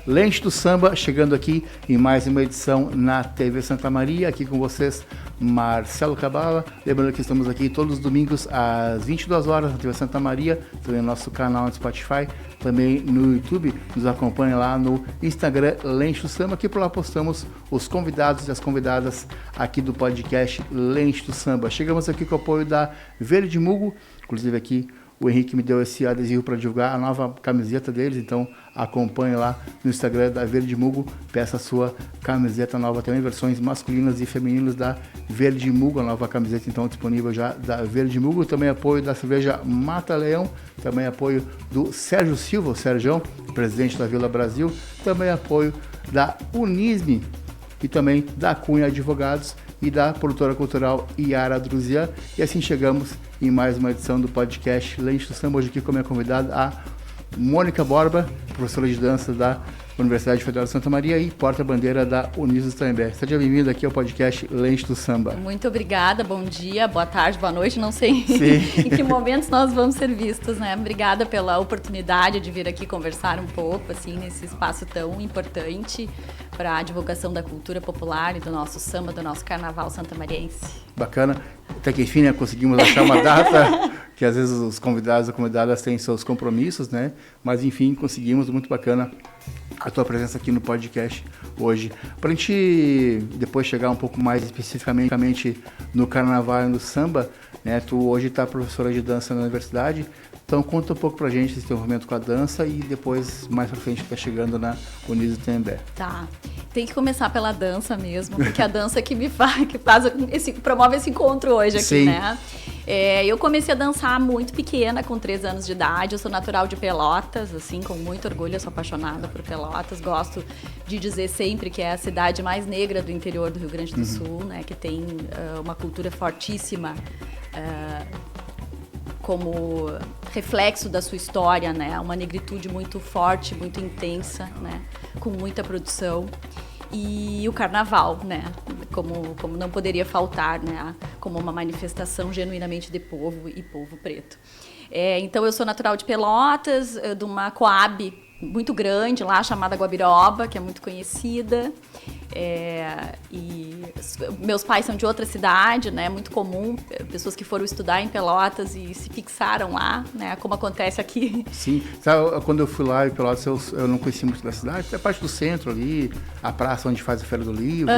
Lente do Samba, chegando aqui em mais uma edição na TV Santa Maria, aqui com vocês, Marcelo Cabala. Lembrando que estamos aqui todos os domingos às 22 horas na TV Santa Maria, também no nosso canal no Spotify, também no YouTube. Nos acompanhe lá no Instagram Lente do Samba, que por lá postamos os convidados e as convidadas aqui do podcast Lente do Samba. Chegamos aqui com o apoio da Verde Mugo, inclusive aqui o Henrique me deu esse adesivo para divulgar a nova camiseta deles, então acompanhe lá no Instagram da Verde Mugo, peça a sua camiseta nova, também versões masculinas e femininas da Verde Mugo, a nova camiseta então disponível já da Verde Mugo, também apoio da cerveja Mata Leão, também apoio do Sérgio Silva, o Sérgio, presidente da Vila Brasil, também apoio da Unisme e também da Cunha Advogados e da produtora cultural Yara Druzian. E assim chegamos em mais uma edição do podcast Lente do Samba. Hoje aqui com a minha convidada, a Mônica Borba, professora de dança da Universidade Federal de Santa Maria e porta-bandeira da Unisos Tremembé. Seja bem-vinda aqui ao podcast Lente do Samba. Muito obrigada, bom dia, boa tarde, boa noite, não sei em que momentos nós vamos ser vistos, né? Obrigada pela oportunidade de vir aqui conversar um pouco, assim, nesse espaço tão importante para a divulgação da cultura popular e do nosso samba, do nosso carnaval santamariense. Bacana. Até que enfim, né, conseguimos achar uma data, que às vezes os convidados ou convidadas têm seus compromissos, né? Mas enfim, conseguimos, muito bacana a tua presença aqui no podcast hoje. Para a gente depois chegar um pouco mais especificamente no carnaval e no samba, né? Tu hoje está professora de dança na universidade, então conta um pouco pra gente esse teu envolvimento com a dança e depois, mais pra frente, tá chegando na Unisos Tremembé. Tá. Tem que começar pela dança mesmo, porque a dança que promove esse encontro hoje aqui, Sim. né? Eu comecei a dançar muito pequena, com 3 anos de idade. Eu sou natural de Pelotas, assim, com muito orgulho. Eu sou apaixonada por Pelotas. Gosto de dizer sempre que é a cidade mais negra do interior do Rio Grande do Sul, né? Que tem uma cultura fortíssima, como reflexo da sua história, né? Uma negritude muito forte, muito intensa, né? Com muita produção. E o carnaval, né? Como não poderia faltar, né? Como uma manifestação genuinamente de povo e povo preto. Então, eu sou natural de Pelotas, de uma Coab muito grande lá, chamada Guabiroba, que é muito conhecida. E meus pais são de outra cidade, né? Muito comum, pessoas que foram estudar em Pelotas e se fixaram lá, né? Como acontece aqui. Sim, sabe, quando eu fui lá em Pelotas, eu não conheci muito da cidade, até a parte do centro ali, a praça onde faz a Feira do Livro,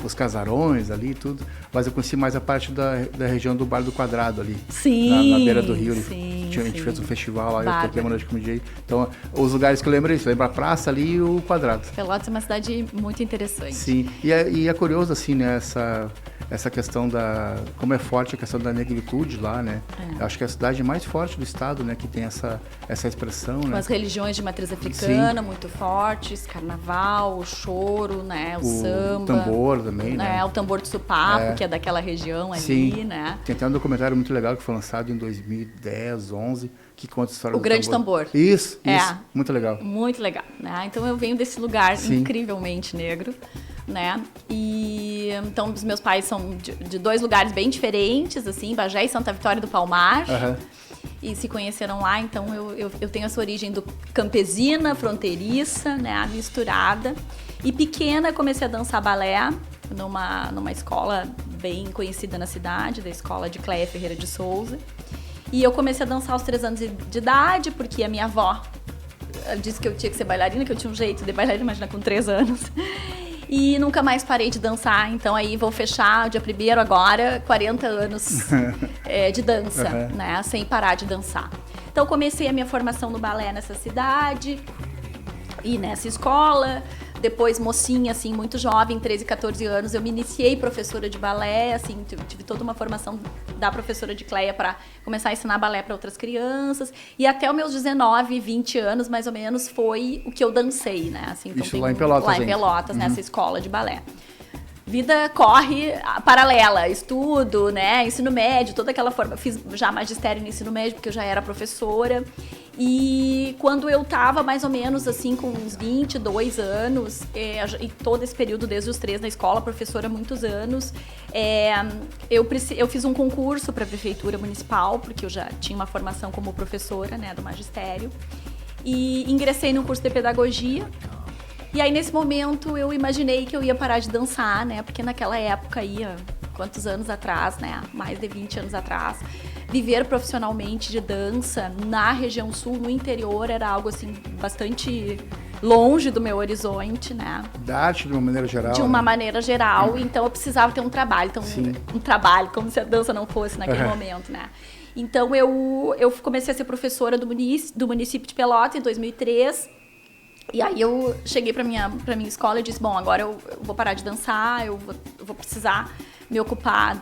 os casarões ali, tudo, mas eu conheci mais a parte da região do Bar do Quadrado ali, sim, na beira do rio, sim, a gente fez um festival lá, Bárbara. eu toquei uma noite com o DJ, então os lugares que eu lembro é isso, lembro a praça ali e o Quadrado. Pelotas é uma cidade muito interessante. Sim, e é curioso assim, né, essa questão como é forte a questão da negritude lá, né? Eu acho que é a cidade mais forte do estado, né, que tem essa expressão, com né? as religiões de matriz africana, Sim. muito fortes, carnaval, o choro, né, o samba. O tambor também, né? O tambor de Supapo, que é daquela região ali, Sim. né? Tem até um documentário muito legal que foi lançado em 2010, 11, que conta a história O do Grande Tambor. Isso, muito legal. Muito legal, né? Então eu venho desse lugar Sim. incrivelmente negro, né? E então os meus pais são de 2 lugares bem diferentes, assim, Bagé e Santa Vitória do Palmar. E se conheceram lá, então eu tenho essa origem do campesina, fronteiriça, né, misturada. E pequena comecei a dançar balé numa escola bem conhecida na cidade, da escola de Cléia Ferreira de Souza. E eu comecei a dançar aos 3 anos de idade, porque a minha avó disse que eu tinha que ser bailarina, que eu tinha um jeito de bailarina, imagina, com 3 anos. E nunca mais parei de dançar, então aí vou fechar dia 1º agora, 40 anos de dança, né, sem parar de dançar. Então comecei a minha formação no balé nessa cidade e nessa escola. Depois, mocinha, assim, muito jovem, 13, 14 anos, eu me iniciei professora de balé, assim, tive toda uma formação da professora de Cléia para começar a ensinar balé para outras crianças. E até os meus 19, 20 anos, mais ou menos, foi o que eu dancei, né? Assim, então, isso lá em Pelotas, lá em Pelotas, nessa escola de balé. Vida corre paralela, estudo, né, ensino médio, toda aquela forma. Fiz já magistério no ensino médio, porque eu já era professora. E quando eu tava mais ou menos assim, com uns 22 anos, e todo esse período desde os 3 na escola, professora há muitos anos, eu fiz um concurso para a prefeitura municipal, porque eu já tinha uma formação como professora, né, do magistério. E ingressei no curso de pedagogia. E aí, nesse momento, eu imaginei que eu ia parar de dançar, né? Porque naquela época aí, quantos anos atrás, né? Mais de 20 anos atrás, viver profissionalmente de dança na região sul, no interior, era algo, assim, bastante longe do meu horizonte, né? Da arte de uma maneira geral. De uma maneira geral, então eu precisava ter um trabalho. Então, um trabalho, como se a dança não fosse naquele momento, né? Então, eu comecei a ser professora do município de Pelotas em 2003. E aí eu cheguei pra minha escola e disse, bom, agora eu vou parar de dançar, eu vou precisar me ocupar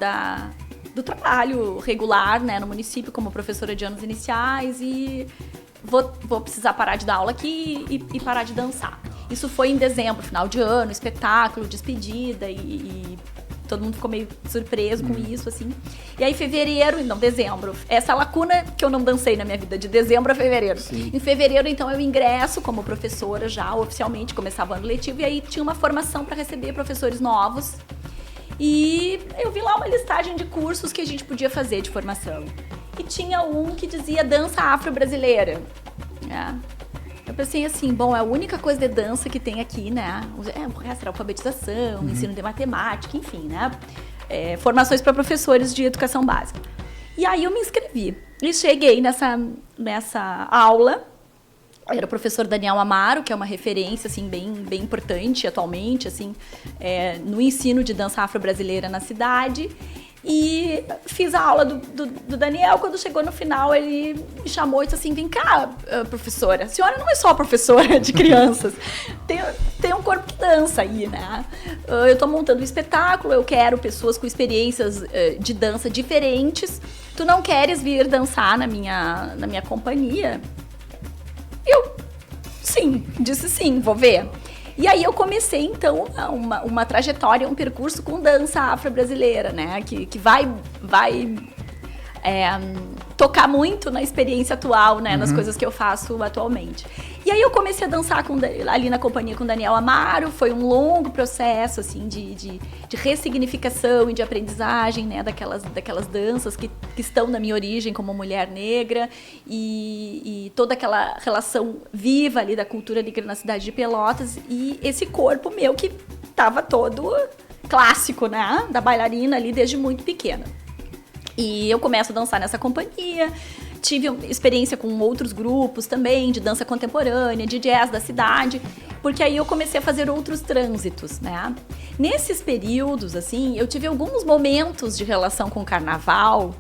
do trabalho regular, né, no município como professora de anos iniciais e vou precisar parar de dar aula aqui e parar de dançar. Isso foi em dezembro, final de ano, espetáculo, despedida e todo mundo ficou meio surpreso com isso, assim. E aí, dezembro. Essa lacuna que eu não dancei na minha vida, de dezembro a fevereiro. Sim. Em fevereiro, então, eu ingresso como professora já, oficialmente, começava o ano letivo. E aí, tinha uma formação para receber professores novos. E eu vi lá uma listagem de cursos que a gente podia fazer de formação. E tinha um que dizia dança afro-brasileira. Eu pensei assim, bom, é a única coisa de dança que tem aqui, né? O resto era alfabetização, ensino de matemática, enfim, né? Formações para professores de educação básica. E aí eu me inscrevi. E cheguei nessa aula. Era o professor Daniel Amaro, que é uma referência, assim, bem importante atualmente, assim, no ensino de dança afro-brasileira na cidade. E fiz a aula do Daniel. Quando chegou no final, ele me chamou e disse assim, vem cá, professora, a senhora não é só professora de crianças, tem um corpo que dança aí, né? Eu tô montando um espetáculo, eu quero pessoas com experiências de dança diferentes. Tu não queres vir dançar na minha companhia? Eu, disse sim, vou ver. E aí eu comecei, então, uma trajetória, um percurso com dança afro-brasileira, né? Que vai tocar muito na experiência atual, né? Nas coisas que eu faço atualmente. E aí eu comecei a dançar ali na companhia com o Daniel Amaro. Foi um longo processo, assim, de ressignificação e de aprendizagem, né? Daquelas danças que estão na minha origem como mulher negra. E toda aquela relação viva ali da cultura negra na cidade de Pelotas. E esse corpo meu que estava todo clássico, né? Da bailarina ali desde muito pequena. E eu começo a dançar nessa companhia, tive experiência com outros grupos também, de dança contemporânea, de jazz da cidade, porque aí eu comecei a fazer outros trânsitos, né? Nesses períodos, assim, eu tive alguns momentos de relação com o carnaval,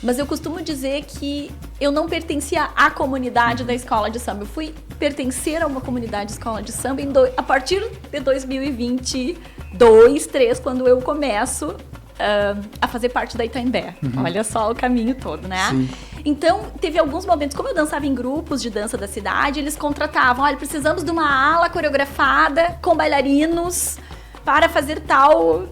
mas eu costumo dizer que eu não pertencia à comunidade da escola de samba. Eu fui pertencer a uma comunidade de escola de samba a partir de 2022, 2023, quando eu começo a fazer parte da Itaimbé. Olha só o caminho todo, né? Sim. Então, teve alguns momentos, como eu dançava em grupos de dança da cidade, eles contratavam, olha, precisamos de uma ala coreografada com bailarinos para fazer tal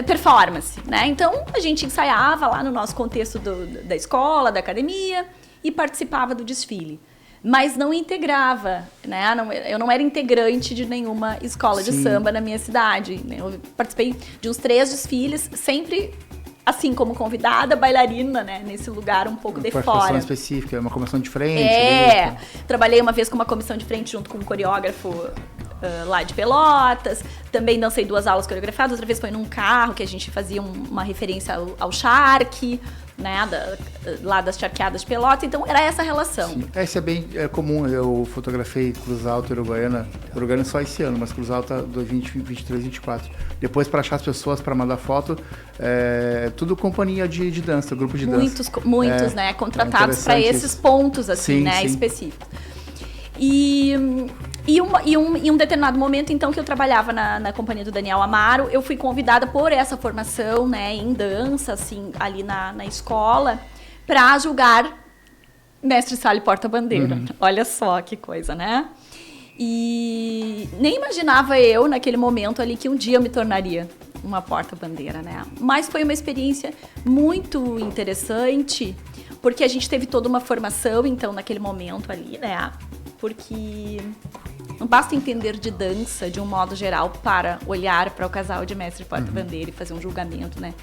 performance, né? Então, a gente ensaiava lá no nosso contexto da escola, da academia, e participava do desfile. Mas não integrava, né? Eu não era integrante de nenhuma escola de samba na minha cidade. Eu participei de uns 3 desfiles, sempre assim como convidada, bailarina, né? Nesse lugar um pouco de fora. Uma comissão específica, uma comissão de frente. Trabalhei uma vez com uma comissão de frente junto com um coreógrafo lá de Pelotas. Também dancei 2 aulas coreografadas. Outra vez foi num carro que a gente fazia uma referência ao charque, né, lá das charqueadas de Pelotas, então era essa relação. Sim. Isso é bem comum, eu fotografei Cruz Alta e Uruguaiana só esse ano, mas Cruz Alta 2023, 2024. Depois, para achar as pessoas para mandar foto, tudo companhia de dança, grupo de dança. Muitos, né, contratados para esses pontos, assim, né, específicos. E em um determinado momento, então, que eu trabalhava na companhia do Daniel Amaro, eu fui convidada por essa formação, né, em dança, assim, ali na escola, para julgar mestre sala e porta-bandeira. Olha só que coisa, né? E nem imaginava eu, naquele momento ali, que um dia eu me tornaria uma porta-bandeira, né? Mas foi uma experiência muito interessante, porque a gente teve toda uma formação, então, naquele momento ali, né? Porque não basta entender de dança de um modo geral para olhar para o casal de mestre porta-bandeira e fazer um julgamento, né?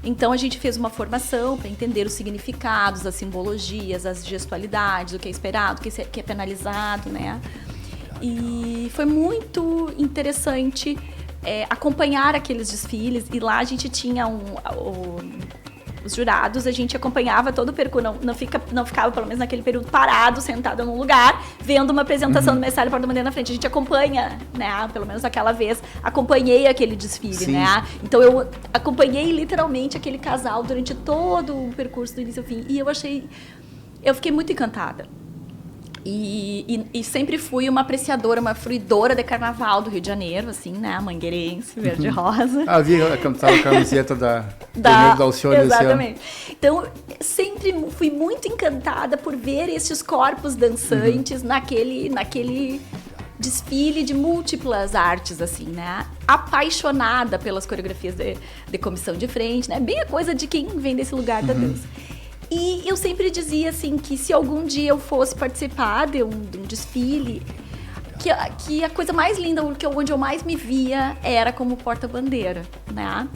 Então a gente fez uma formação para entender os significados, as simbologias, as gestualidades, o que é esperado, o que é penalizado, né? E foi muito interessante acompanhar aqueles desfiles. E lá a gente tinha os jurados, a gente acompanhava todo o percurso, não ficava, pelo menos naquele período, parado, sentado num lugar, vendo uma apresentação do mestre Porta-Bandeira na frente. A gente acompanha, né? Pelo menos aquela vez, acompanhei aquele desfile, Sim. né? Então eu acompanhei literalmente aquele casal durante todo o percurso do início ao fim. E eu fiquei muito encantada. E sempre fui uma apreciadora, uma fruidora de carnaval do Rio de Janeiro, assim, né? Mangueirense, verde-rosa. Vi a camiseta da Alcione. Exatamente. Então, sempre fui muito encantada por ver esses corpos dançantes naquele desfile de múltiplas artes, assim, né? Apaixonada pelas coreografias de comissão de frente, né? Bem a coisa de quem vem desse lugar da dança. E eu sempre dizia, assim, que se algum dia eu fosse participar de um desfile, que a coisa mais linda, onde eu mais me via, era como porta-bandeira, né?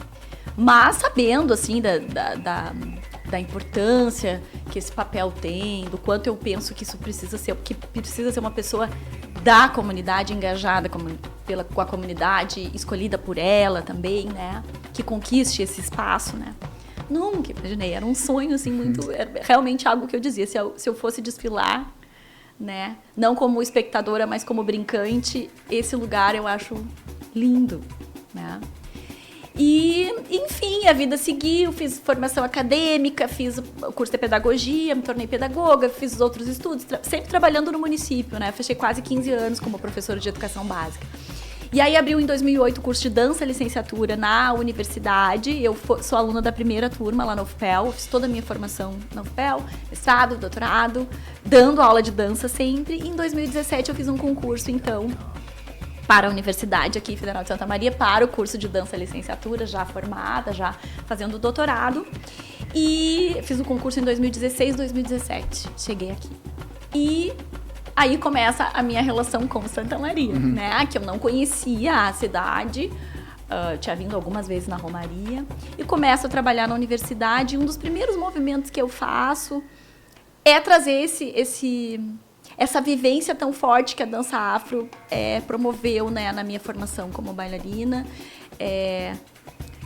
Mas sabendo, assim, da importância que esse papel tem, do quanto eu penso que isso precisa ser uma pessoa da comunidade, engajada com a comunidade, escolhida por ela também, né? Que conquiste esse espaço, né? Nunca imaginei, era um sonho, assim, era realmente algo que eu dizia, se eu fosse desfilar, né, não como espectadora, mas como brincante, esse lugar eu acho lindo, né. E, enfim, a vida seguiu, fiz formação acadêmica, fiz o curso de pedagogia, me tornei pedagoga, fiz os outros estudos, sempre trabalhando no município, né, fechei quase 15 anos como professora de educação básica. E aí abriu em 2008 o curso de dança licenciatura na universidade. Eu sou aluna da primeira turma lá na UFPEL, fiz toda a minha formação na UFPEL, mestrado, doutorado, dando aula de dança sempre. E em 2017 eu fiz um concurso, então, para a Universidade aqui, Federal de Santa Maria, para o curso de dança licenciatura, já formada, já fazendo doutorado. E fiz o concurso em 2016, 2017. Cheguei aqui. E aí começa a minha relação com Santa Maria, né? Que eu não conhecia a cidade, tinha vindo algumas vezes na Romaria. E começo a trabalhar na universidade. E um dos primeiros movimentos que eu faço é trazer essa vivência tão forte que a dança afro promoveu, né, na minha formação como bailarina.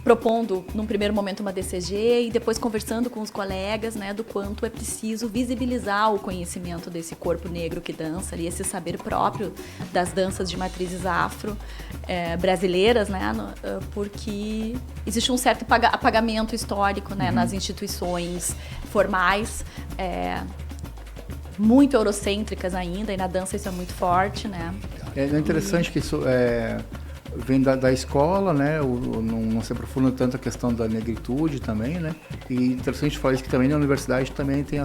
Propondo, num primeiro momento, uma DCG e depois conversando com os colegas, né, do quanto é preciso visibilizar o conhecimento desse corpo negro que dança e esse saber próprio das danças de matrizes afro brasileiras, né, porque existe um certo apagamento histórico, né, nas instituições formais, muito eurocêntricas ainda, e na dança isso é muito forte, né. É interessante que isso vem da escola, né? Não se aprofunda tanto a questão da negritude também, né? E interessante falar isso, que também na universidade também tem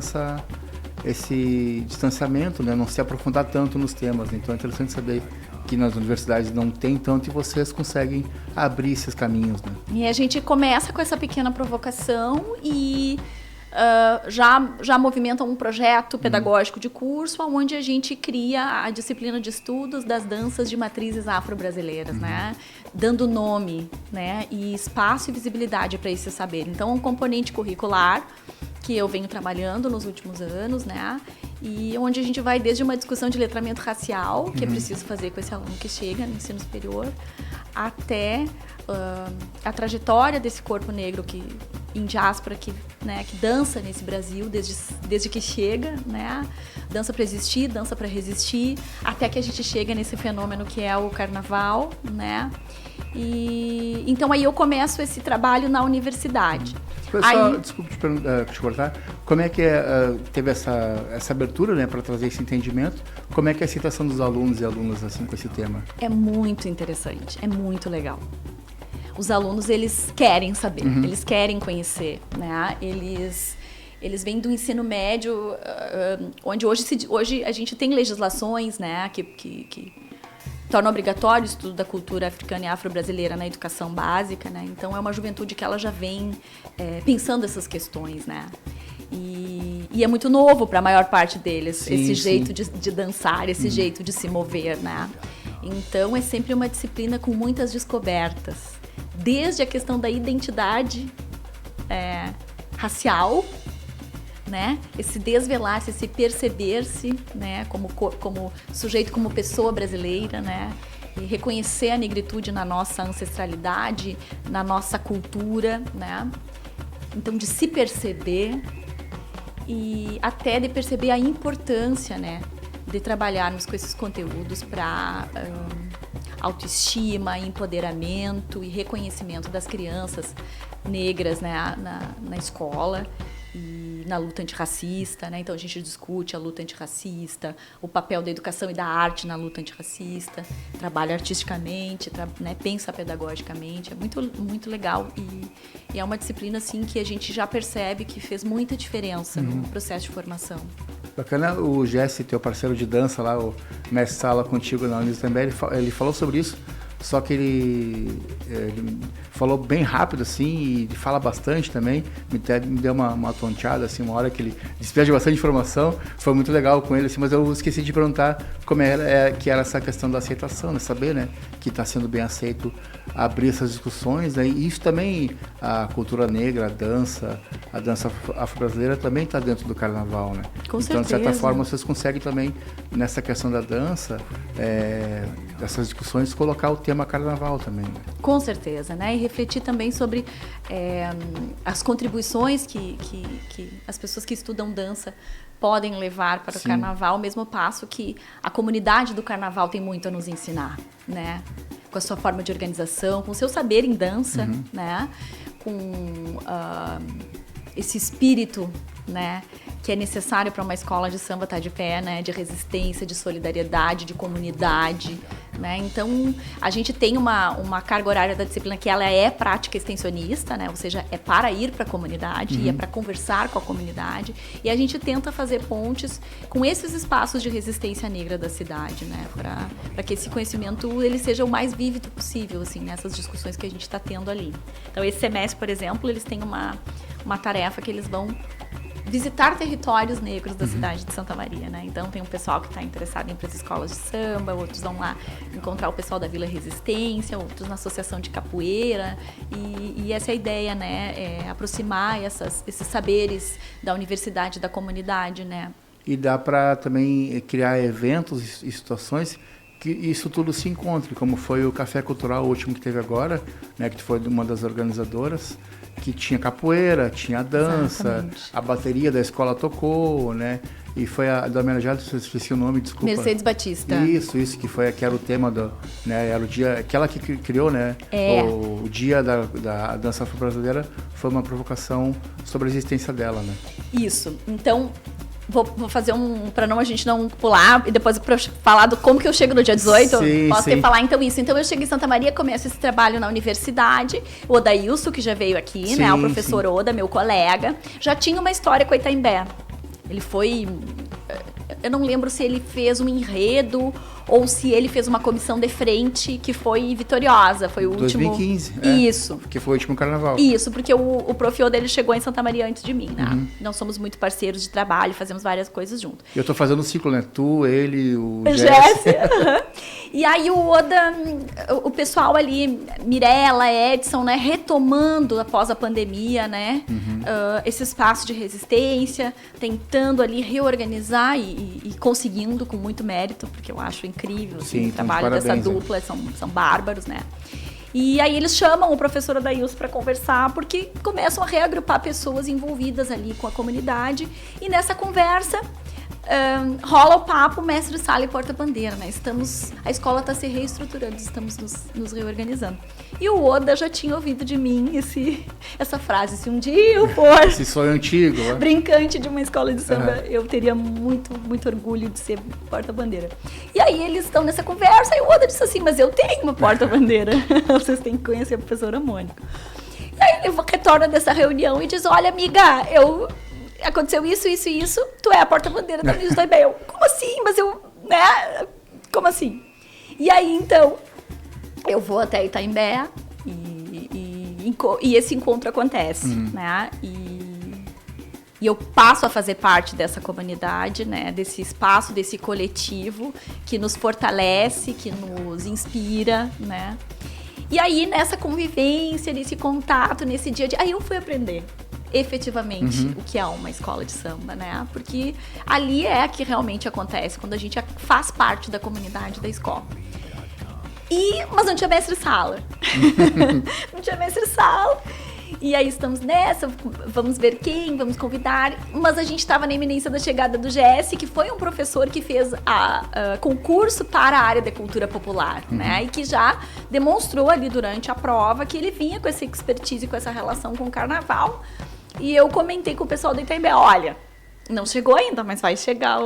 esse distanciamento, né? Não se aprofundar tanto nos temas. Então é interessante saber que nas universidades não tem tanto e vocês conseguem abrir esses caminhos, né? E a gente começa com essa pequena provocação e já movimenta um projeto pedagógico de curso, onde a gente cria a disciplina de estudos das danças de matrizes afro-brasileiras, né? Dando nome, né? E espaço e visibilidade para esse saber. Então, um componente curricular que eu venho trabalhando nos últimos anos, né? E onde a gente vai desde uma discussão de letramento racial, que é preciso fazer com esse aluno que chega no ensino superior, até a trajetória desse corpo negro em diáspora que dança nesse Brasil desde que chega, né? Dança para existir, dança para resistir, até que a gente chega nesse fenômeno que é o carnaval, né? E então aí eu começo esse trabalho na universidade. Pessoal, desculpa te cortar, como é que teve essa abertura, né, para trazer esse entendimento? Como é que é a aceitação dos alunos e alunas assim com esse tema? É muito interessante, é muito legal. Os alunos, eles querem saber, eles querem conhecer, né? Eles vêm do ensino médio, onde hoje a gente tem legislações, né, que torna obrigatório o estudo da cultura africana e afro-brasileira na educação básica, né? Então é uma juventude que ela já vem pensando essas questões, né? E é muito novo para a maior parte deles, sim, esse jeito de dançar, esse jeito de se mover, né? Então é sempre uma disciplina com muitas descobertas, desde a questão da identidade racial, né? Esse desvelar-se, esse perceber-se, né? Como sujeito, como pessoa brasileira, né? E reconhecer a negritude na nossa ancestralidade, na nossa cultura, né? Então, de se perceber e até de perceber a importância, né? De trabalharmos com esses conteúdos para autoestima, empoderamento e reconhecimento das crianças negras, né, na escola e na luta antirracista, né? Então a gente discute a luta antirracista, o papel da educação e da arte na luta antirracista, trabalha artisticamente, né, pensa pedagogicamente, é muito legal e é uma disciplina assim que a gente já percebe que fez muita diferença no processo de formação. Bacana, o Jesse, teu parceiro de dança lá, o mestre sala contigo na Unis também, ele falou sobre isso, só que ele falou bem rápido assim e fala bastante também, me deu uma tonteada assim, uma hora que ele despede bastante informação, foi muito legal com ele assim, mas eu esqueci de perguntar como que era essa questão da aceitação, né, saber, né, que está sendo bem aceito abrir essas discussões, né, e isso também, a cultura negra, a dança afro-brasileira também está dentro do carnaval, né? Com certeza. Então, de certa forma, vocês conseguem também, nessa questão da dança, dessas discussões, colocar o tema carnaval também, né? Com certeza, né? E refletir também sobre as contribuições que as pessoas que estudam dança podem levar para o carnaval, ao mesmo passo que a comunidade do carnaval tem muito a nos ensinar, né? Com a sua forma de organização, com o seu saber em dança, né? Com esse espírito, né, que é necessário para uma escola de samba estar de pé, né, de resistência, de solidariedade, de comunidade, né? Então, a gente tem uma carga horária da disciplina que ela é prática extensionista, né? Ou seja, é para ir para a comunidade e é para conversar com a comunidade. E a gente tenta fazer pontes com esses espaços de resistência negra da cidade, né? Para que esse conhecimento ele seja o mais vívido possível, assim, nessas discussões que a gente está tendo ali. Então, esse semestre, por exemplo, eles têm uma tarefa que eles vão visitar territórios negros da cidade de Santa Maria, né? Então tem um pessoal que está interessado em ir para as escolas de samba, outros vão lá encontrar o pessoal da Vila Resistência, outros na associação de capoeira e essa é a ideia, né? Aproximar esses saberes da universidade, da comunidade, né? E dá para também criar eventos e situações que isso tudo se encontre, como foi o Café Cultural, o último que teve agora, né? Que foi uma das organizadoras, que tinha capoeira, tinha dança, exatamente. A bateria da escola tocou, né? E foi a da homenageada, esqueci o nome, desculpa. Mercedes Batista. Isso, que era o tema né? Era o dia, aquela que criou, né? O dia da dança afro-brasileira foi uma provocação sobre a existência dela, né? Isso. Então, vou fazer para a gente não pular e depois para falar do como que eu chego no dia 18, posso falar então isso. Então eu chego em Santa Maria, começo esse trabalho na universidade, o Odailson, que já veio aqui, né, o professor Oda, meu colega, já tinha uma história com a Itaimbé. Ele foi, eu não lembro se ele fez um enredo ou se ele fez uma comissão de frente que foi vitoriosa, foi o 2015, último... Isso. Que foi o último carnaval. Isso, porque o prof. Dele chegou em Santa Maria antes de mim, né? Nós somos muito parceiros de trabalho, fazemos várias coisas juntos. Eu tô fazendo um ciclo, né? Tu, ele, o Jesse. E aí o Oda, o pessoal ali, Mirella, Edson, né? Retomando após a pandemia, né? Esse espaço de resistência, tentando ali reorganizar e conseguindo com muito mérito, porque eu acho incrível, assim, o trabalho dessa dupla, são bárbaros, né? E aí eles chamam o professor Odailson para conversar, porque começam a reagrupar pessoas envolvidas ali com a comunidade, e nessa conversa rola o papo mestre sala e porta-bandeira, né? A escola está se reestruturando, estamos nos reorganizando. E o Oda já tinha ouvido de mim essa frase, se um dia eu for esse sonho antigo, né? Brincante de uma escola de samba, eu teria muito, muito orgulho de ser porta-bandeira. E aí eles estão nessa conversa e o Oda disse assim, mas eu tenho uma porta-bandeira, vocês têm que conhecer a professora Mônica. E aí ele retorna dessa reunião e diz, olha amiga, aconteceu isso, isso e isso, tu é a porta-bandeira da Unis do Itaimbé. Como assim? Mas né? Como assim? E aí, então, eu vou até Itaimbé e esse encontro acontece, né? E eu passo a fazer parte dessa comunidade, né? Desse espaço, desse coletivo que nos fortalece, que nos inspira, né? E aí, nessa convivência, nesse contato, nesse dia a dia, aí eu fui aprender. efetivamente o que é uma escola de samba, né? Porque ali é que realmente acontece, quando a gente faz parte da comunidade da escola. Mas não tinha mestre-sala. Não tinha mestre-sala. E aí estamos nessa, vamos ver quem, vamos convidar. Mas a gente estava na iminência da chegada do GS, que foi um professor que fez concurso para a área da cultura popular, né? E que já demonstrou ali durante a prova que ele vinha com essa expertise, com essa relação com o carnaval. E eu comentei com o pessoal do Itaimbé, olha, não chegou ainda, mas vai chegar.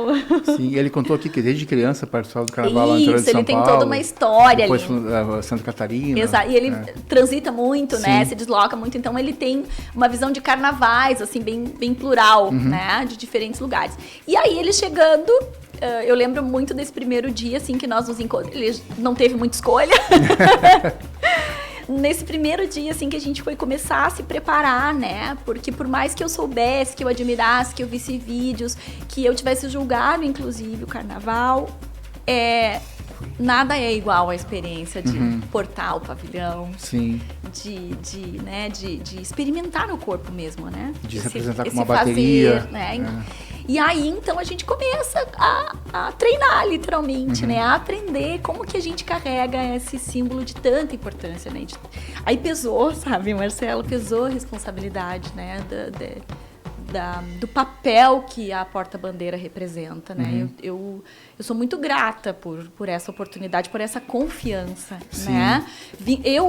Sim, ele contou aqui que desde criança participava do carnaval lá no interior de São Paulo. Isso, ele tem toda uma história depois ali. Depois Santa Catarina. Exato, e ele transita muito, né, se desloca muito, então ele tem uma visão de carnavais, assim, bem plural, né, de diferentes lugares. E aí ele chegando, eu lembro muito desse primeiro dia, assim, que nós nos encontramos, ele não teve muita escolha. Nesse primeiro dia, assim, que a gente foi começar a se preparar, né? Porque por mais que eu soubesse, que eu admirasse, que eu visse vídeos, que eu tivesse julgado, inclusive, o carnaval, nada é igual à experiência de portar o pavilhão. Sim. De experimentar no corpo mesmo, né? De se apresentar com uma bateria. Fazer, né? E aí, então, a gente começa a treinar, literalmente, né? A aprender como que a gente carrega esse símbolo de tanta importância, né? Aí pesou, sabe, Marcelo? Pesou a responsabilidade, né? Do papel que a porta-bandeira representa, né? Eu sou muito grata por essa oportunidade, por essa confiança, né? Eu,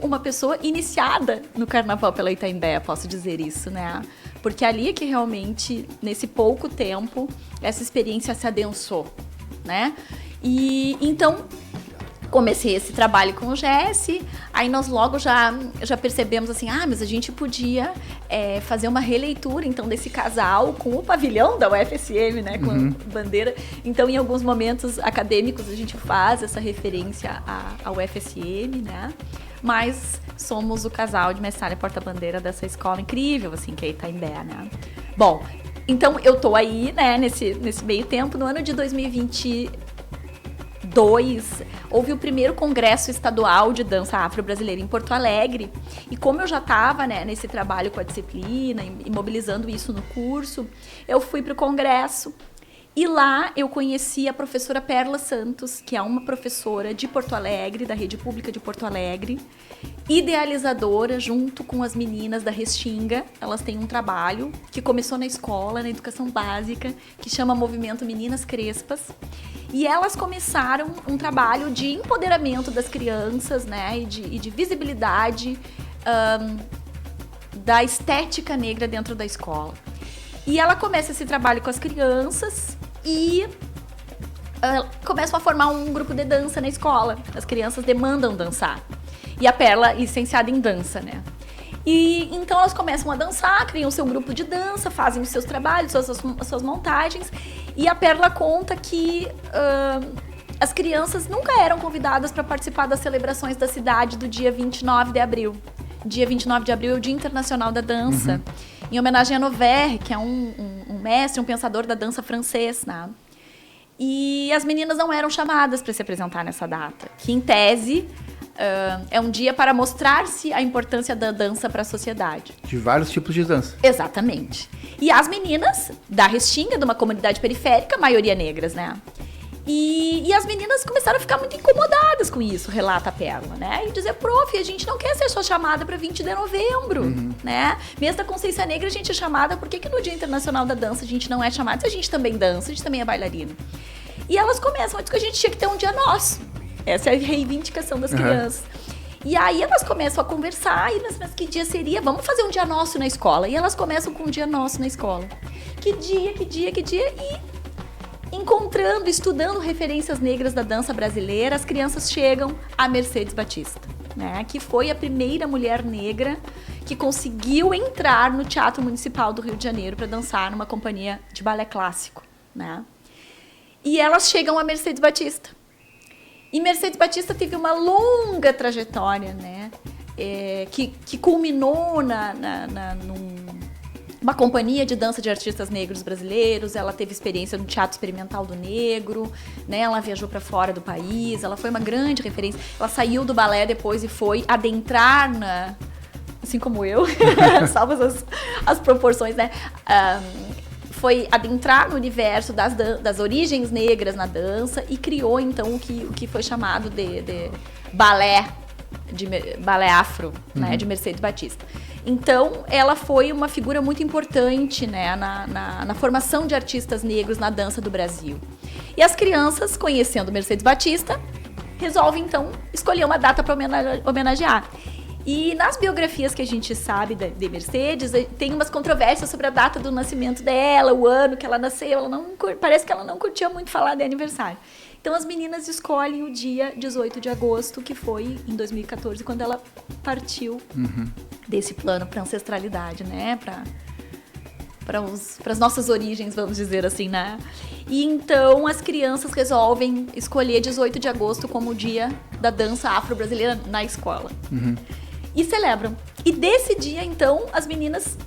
uma pessoa iniciada no Carnaval pela Itaimbé, posso dizer isso, né? Porque ali é que realmente, nesse pouco tempo, essa experiência se adensou, né? E então comecei esse trabalho com o Jesse, aí nós logo já percebemos assim, mas a gente podia fazer uma releitura, então, desse casal com o pavilhão da UFSM, né, com a bandeira. Então, em alguns momentos acadêmicos, a gente faz essa referência à UFSM, né, mas somos o casal de mestre e porta-bandeira dessa escola incrível, assim, que é Itaimbé, né. Bom, então, eu tô aí, né, nesse meio tempo, no ano de 2022, houve o primeiro congresso estadual de dança afro-brasileira em Porto Alegre. E como eu já estava, né, nesse trabalho com a disciplina e mobilizando isso no curso, eu fui para o congresso. E lá eu conheci a professora Perla Santos, que é uma professora de Porto Alegre, da Rede Pública de Porto Alegre, idealizadora junto com as meninas da Restinga. Elas têm um trabalho que começou na escola, na educação básica, que chama Movimento Meninas Crespas. E elas começaram um trabalho de empoderamento das crianças, né, e de visibilidade da estética negra dentro da escola. E ela começa esse trabalho com as crianças e começam a formar um grupo de dança na escola. As crianças demandam dançar. E a Perla, licenciada em dança, né? E então elas começam a dançar, criam seu grupo de dança, fazem os seus trabalhos, suas montagens. E a Perla conta que as crianças nunca eram convidadas para participar das celebrações da cidade do dia 29 de abril. Dia 29 de abril é o Dia Internacional da Dança, em homenagem a Noverre, que é um mestre, um pensador da dança francês, né? E as meninas não eram chamadas para se apresentar nessa data, que em tese é um dia para mostrar-se a importância da dança para a sociedade. De vários tipos de dança. Exatamente. E as meninas da Restinga, de uma comunidade periférica, maioria negras, né? E as meninas começaram a ficar muito incomodadas com isso, relata a Perla, né? E dizer, prof, a gente não quer ser só chamada para 20 de novembro, né? Mês da Consciência Negra a gente é chamada, por que no Dia Internacional da Dança a gente não é chamada? Se a gente também dança, a gente também é bailarina. E elas começam a dizer que a gente tinha que ter um dia nosso. Essa é a reivindicação das crianças. E aí elas começam a conversar, mas que dia seria? Vamos fazer um dia nosso na escola. E elas começam com um dia nosso na escola. Que dia? E encontrando, estudando referências negras da dança brasileira, as crianças chegam a Mercedes Batista, né? Que foi a primeira mulher negra que conseguiu entrar no Teatro Municipal do Rio de Janeiro para dançar numa companhia de balé clássico, né? E elas chegam a Mercedes Batista. E Mercedes Batista teve uma longa trajetória, né? Que culminou numa companhia de dança de artistas negros brasileiros. Ela teve experiência no Teatro Experimental do Negro, né? Ela viajou para fora do país, ela foi uma grande referência. Ela saiu do balé depois e foi adentrar assim como eu, salvas as proporções, né? Foi adentrar no universo das origens negras na dança e criou, então, o que foi chamado de balé afro, né, de Mercedes Batista. Então, ela foi uma figura muito importante, né, na formação de artistas negros na dança do Brasil. E as crianças, conhecendo Mercedes Batista, resolvem, então, escolher uma data para homenagear. E nas biografias que a gente sabe de Mercedes, tem umas controvérsias sobre a data do nascimento dela, o ano que ela nasceu. Parece que ela não curtia muito falar de aniversário. Então, as meninas escolhem o dia 18 de agosto, que foi em 2014, quando ela partiu desse plano para ancestralidade, né? Para as nossas origens, vamos dizer assim, né? E então as crianças resolvem escolher 18 de agosto como o dia da dança afro-brasileira na escola. E celebram. E desse dia, então, as meninas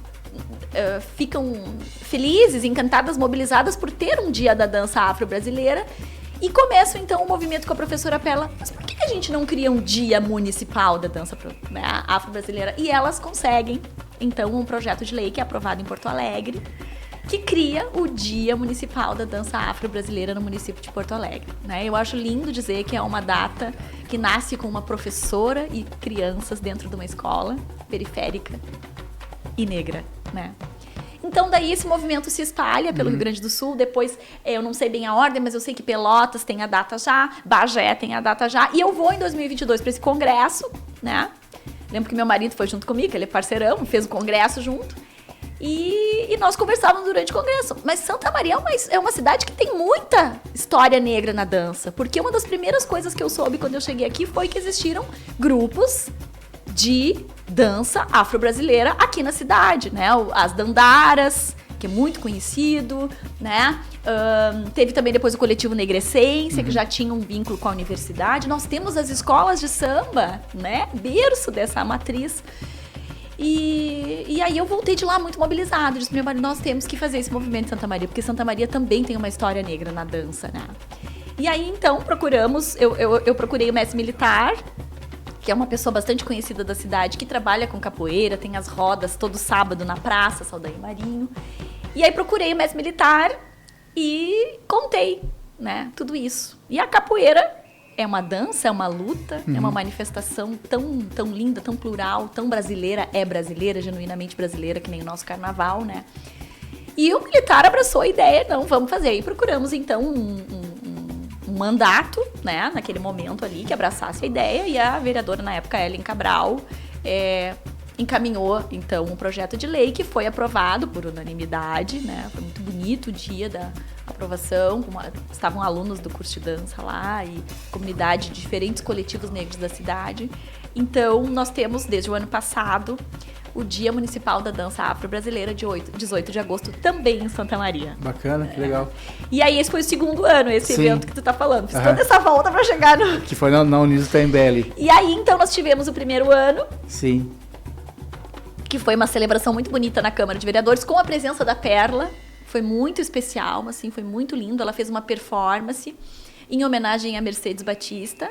ficam felizes, encantadas, mobilizadas por ter um dia da dança afro-brasileira. E começam, então, o movimento com a professora Perla. Mas por que a gente não cria um dia municipal da dança afro-brasileira? E elas conseguem, então, um projeto de lei que é aprovado em Porto Alegre, que cria o Dia Municipal da Dança Afro-Brasileira no município de Porto Alegre. Né? Eu acho lindo dizer que é uma data que nasce com uma professora e crianças dentro de uma escola periférica e negra, né? Então, daí esse movimento se espalha pelo Rio Grande do Sul. Depois, eu não sei bem a ordem, mas eu sei que Pelotas tem a data já, Bagé tem a data já. E eu vou em 2022 para esse congresso, né? Lembro que meu marido foi junto comigo, ele é parceirão, fez o congresso junto. E nós conversávamos durante o congresso. Mas Santa Maria é uma cidade que tem muita história negra na dança. Porque uma das primeiras coisas que eu soube quando eu cheguei aqui foi que existiram grupos de dança afro-brasileira aqui na cidade, né? As Dandaras, que é muito conhecido, né? Teve também depois o coletivo Negrescência, que já tinha um vínculo com a universidade. Nós temos as escolas de samba, né? Berço dessa matriz. E aí eu voltei de lá muito mobilizado. Disse, meu marido, nós temos que fazer esse movimento em Santa Maria, porque Santa Maria também tem uma história negra na dança, né? E aí, então, eu procurei o mestre militar, que é uma pessoa bastante conhecida da cidade, que trabalha com capoeira, tem as rodas todo sábado na praça, Saldanha Marinho. E aí procurei o mestre militar e contei, né, tudo isso. E a capoeira é uma dança, é uma luta, é uma manifestação tão linda, tão plural, tão brasileira, genuinamente brasileira, que nem o nosso carnaval, né? E o militar abraçou a ideia, não, vamos fazer. E procuramos, então, um mandato, né, naquele momento ali, que abraçasse a ideia, e a vereadora, na época, Ellen Cabral, encaminhou, então, um projeto de lei que foi aprovado por unanimidade, né? Foi muito bonito o dia da aprovação, estavam alunos do curso de dança lá e comunidade de diferentes coletivos negros da cidade. Então, nós temos, desde o ano passado, o Dia Municipal da Dança Afro-Brasileira, de 18 de agosto, também em Santa Maria. Bacana, que legal. E aí, esse foi o segundo ano, esse evento que tu tá falando. Fiz toda essa volta pra chegar no... Que foi na Uniso Tembele. E aí, então, nós tivemos o primeiro ano. Sim. Que foi uma celebração muito bonita na Câmara de Vereadores, com a presença da Perla. Foi muito especial, assim, foi muito lindo. Ela fez uma performance em homenagem a Mercedes Batista.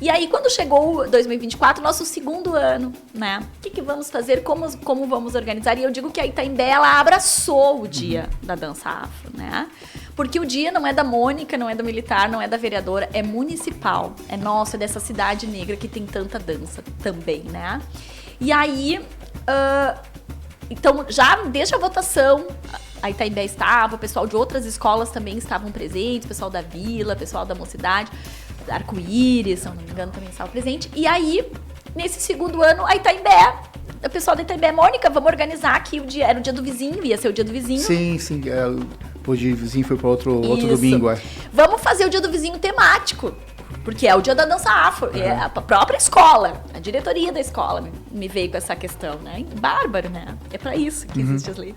E aí, quando chegou 2024, nosso segundo ano, né? O que vamos fazer? Como vamos organizar? E eu digo que a Itaimbé, ela abraçou o dia da dança afro, né? Porque o dia não é da Mônica, não é do militar, não é da vereadora, é municipal. É nosso, é dessa cidade negra que tem tanta dança também, né? E aí, então, já desde a votação, a Itaimbé estava, o pessoal de outras escolas também estavam presentes, o pessoal da Vila, o pessoal da Mocidade, Arco-Íris, se eu não me engano, também estava presente. E aí, nesse segundo ano, a Itaimbé, o pessoal da Itaimbé, Mônica, vamos organizar aqui o dia, era o dia do vizinho, ia ser o dia do vizinho. Sim, o dia do vizinho foi para outro domingo, Vamos fazer o dia do vizinho temático. Porque é o dia da dança afro, é a própria escola, a diretoria da escola me veio com essa questão, né? Bárbaro, né? É pra isso que existe as leis.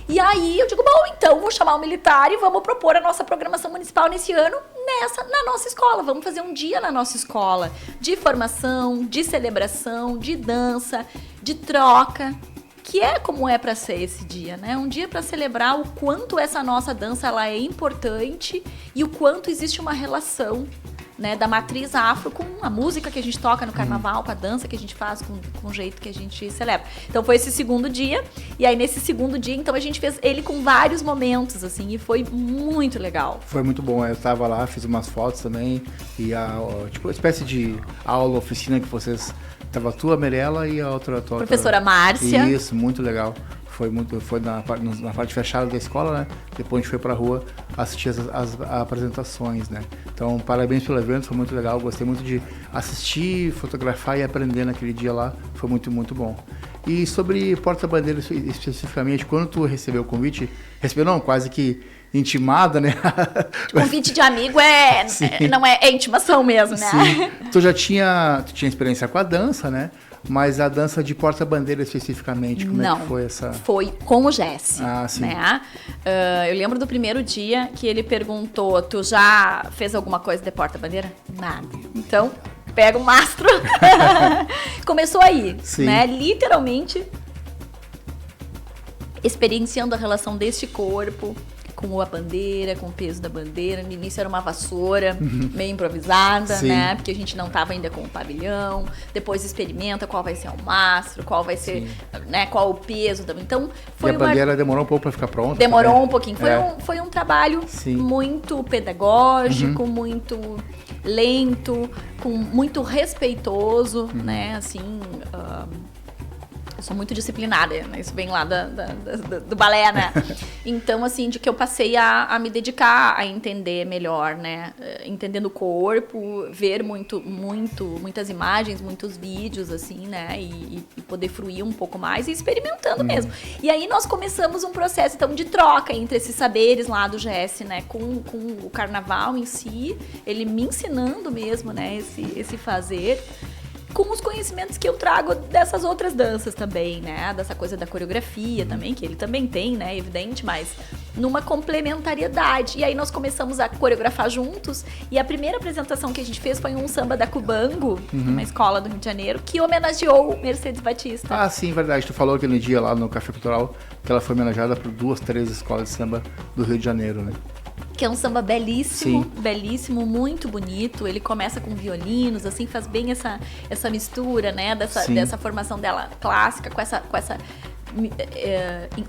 E aí eu digo, bom, então vou chamar o militar e vamos propor a nossa programação municipal nesse ano na nossa escola. Vamos fazer um dia na nossa escola de formação, de celebração, de dança, de troca, que é como é para ser esse dia, né? Um dia para celebrar o quanto essa nossa dança ela é importante e o quanto existe uma relação né, da matriz afro com a música que a gente toca no carnaval, com a dança que a gente faz, com o jeito que a gente celebra. Então foi esse segundo dia, e aí nesse segundo dia, então a gente fez ele com vários momentos, assim, e foi muito legal. Foi muito bom, eu tava lá, fiz umas fotos também, e tipo, uma espécie de aula, oficina que vocês... Tava a tua, Mirella, e a outra... Professora Márcia. Isso, muito legal. Foi na parte fechada da escola, né? Depois a gente foi pra rua assistir as apresentações, né? Então, parabéns pelo evento, foi muito legal. Gostei muito de assistir, fotografar e aprender naquele dia lá. Foi muito, muito bom. E sobre porta-bandeira especificamente, quando tu recebeu o convite, recebeu não, quase que intimada, né? Convite de amigo não é intimação mesmo, né? Sim. Tu tinha experiência com a dança, né? Mas a dança de porta-bandeira especificamente, como é que foi essa? Foi com o Jesse, sim. né? Eu lembro do primeiro dia que ele perguntou, tu já fez alguma coisa de porta-bandeira? Nada. Então, pega o mastro. Começou aí, né? Literalmente, experienciando a relação deste corpo com a bandeira, com o peso da bandeira. No início era uma vassoura, meio improvisada, né? Porque a gente não estava ainda com o pavilhão. Depois experimenta qual vai ser o mastro, qual vai ser, né? Qual o peso. Então, foi a bandeira demorou um pouco para ficar pronta. Demorou também. Um pouquinho. Foi um trabalho muito pedagógico, muito lento, muito respeitoso, né? Assim... Eu sou muito disciplinada, né? Isso vem lá do balé, né? Então, assim, de que eu passei a me dedicar a entender melhor, né? Entendendo o corpo, ver muitas imagens, muitos vídeos, assim, né? E poder fruir um pouco mais e experimentando mesmo. E aí nós começamos um processo, então, de troca entre esses saberes lá do Jesse, né? Com o carnaval em si, ele me ensinando mesmo, né? Esse fazer, com os conhecimentos que eu trago dessas outras danças também, né? Dessa coisa da coreografia também, que ele também tem, né? Evidente, mas numa complementariedade. E aí nós começamos a coreografar juntos. E a primeira apresentação que a gente fez foi um samba da Cubango, uma escola do Rio de Janeiro, que homenageou Mercedes Batista. Ah, sim, verdade. Tu falou aquele dia lá no Café Cultural que ela foi homenageada por 2, 3 escolas de samba do Rio de Janeiro, né? Que é um samba belíssimo, belíssimo, muito bonito. Ele começa com violinos, assim, faz bem essa mistura, né? Dessa formação dela clássica, com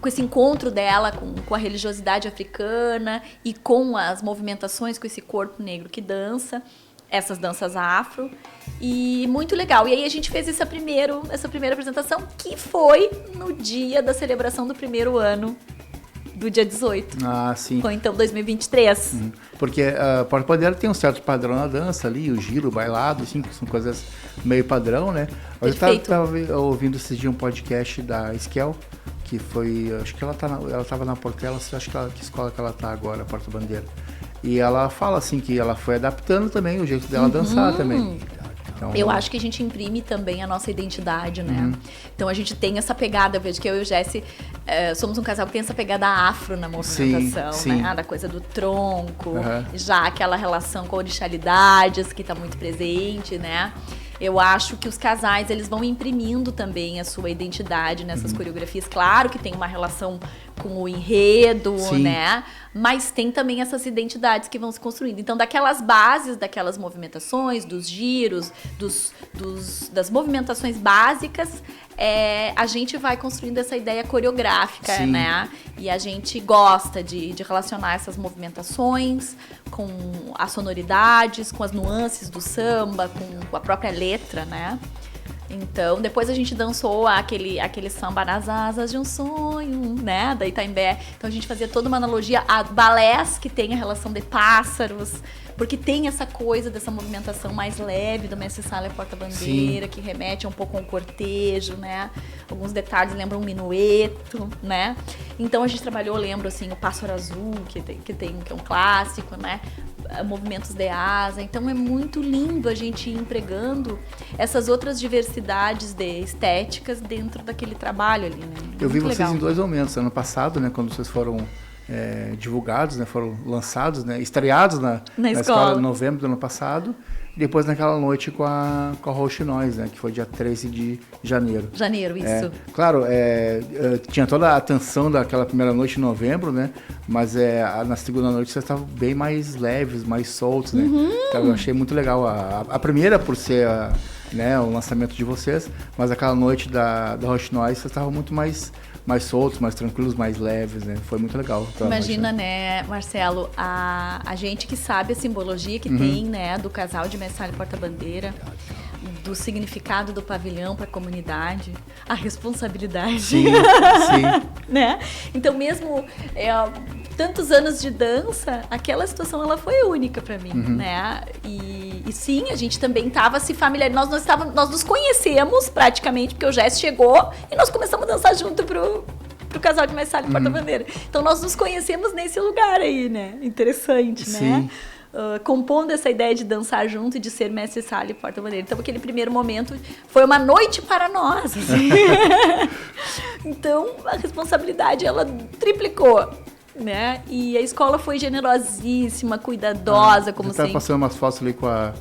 esse encontro dela com a religiosidade africana e com as movimentações, com esse corpo negro que dança, essas danças afro. E muito legal. E aí a gente fez essa primeira apresentação, que foi no dia da celebração do primeiro ano, do dia 18. Ah, sim. Foi então 2023. Porque a porta-bandeira tem um certo padrão na dança ali, o giro, o bailado, assim, que são coisas meio padrão, né? Mas eu estava ouvindo esses dias um podcast da Esquel, que foi, acho que ela estava na Portela, acho que escola que ela está agora, a porta-bandeira. E ela fala assim que ela foi adaptando também o jeito dela dançar também. Então, eu acho que a gente imprime também a nossa identidade, né? Então a gente tem essa pegada, eu vejo que eu e o Jesse somos um casal que tem essa pegada afro na movimentação, né? Da coisa do tronco, já aquela relação com orixalidades que está muito presente, né? Eu acho que os casais, eles vão imprimindo também a sua identidade nessas coreografias. Claro que tem uma relação com o enredo, né? Mas tem também essas identidades que vão se construindo. Então, daquelas bases, daquelas movimentações, dos giros, das movimentações básicas, a gente vai construindo essa ideia coreográfica, né? E a gente gosta de relacionar essas movimentações com as sonoridades, com as nuances do samba, com a própria letra, né? Então, depois a gente dançou aquele samba nas asas de um sonho, né, da Itaimbé. Então a gente fazia toda uma analogia a balés que tem a relação de pássaros, porque tem essa coisa dessa movimentação mais leve do Mestre Sala e Porta-Bandeira, que remete um pouco ao cortejo, né? Alguns detalhes lembram um minueto, né? Então a gente trabalhou, lembro assim, o Pássaro Azul, que é um clássico, né? Movimentos de asa. Então é muito lindo a gente ir empregando essas outras diversidades de estéticas dentro daquele trabalho ali, né? Eu vi vocês em 2 momentos. Ano passado, né, quando vocês foram divulgados, né, foram lançados, né, estreados na escola em novembro do ano passado. e depois naquela noite com a Rouxinóis, né? Que foi dia 13 de janeiro. Janeiro, isso. Claro, tinha toda a tensão daquela primeira noite em novembro, né? Mas na segunda noite vocês estavam bem mais leves, mais soltos, né? Então eu achei muito legal. A primeira por ser o lançamento de vocês, mas aquela noite da Rouxinóis vocês estavam muito mais soltos, mais tranquilos, mais leves, né? Foi muito legal. Imagina, né, Marcelo, a gente que sabe a simbologia que tem, né, do casal de mestre-sala e porta-bandeira, do significado do pavilhão para a comunidade, a responsabilidade. Sim, sim. Né? Então, mesmo tantos anos de dança, aquela situação ela foi única para mim, né? E sim, a gente também estava se familiarizando. Nós nos conhecemos praticamente, porque o Jess chegou e nós começamos a dançar junto pro casal de mestre-sala e porta-bandeira. Então, nós nos conhecemos nesse lugar aí, né? Interessante, sim. né? Compondo essa ideia de dançar junto e de ser mestre-sala e porta-bandeira. Então, aquele primeiro momento foi uma noite para nós. Assim. Então, a responsabilidade, ela triplicou, né? E a escola foi generosíssima, cuidadosa, como sempre. Você estava passando umas fotos ali com a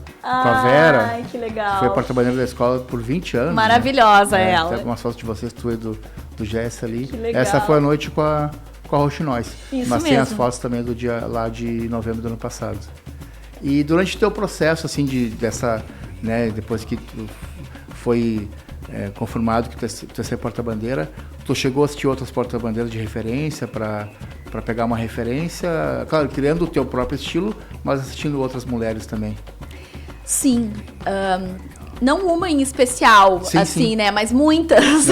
Vera. Ai, que legal. Foi porta-bandeira da escola por 20 anos. Maravilhosa, né? Ela. Tem algumas fotos de vocês, tu e do Jess ali. Que legal. Essa foi a noite com a Rouxinóis. Isso Mas mesmo. tem as fotos também do dia lá de novembro do ano passado. E durante o teu processo, assim, dessa, né, depois que tu foi confirmado que tu ia ser porta-bandeira, tu chegou a assistir outras porta-bandeiras de referência para pegar uma referência, claro, criando o teu próprio estilo, mas assistindo outras mulheres também. Sim. Não uma em especial, sim, assim, sim. né? Mas muitas.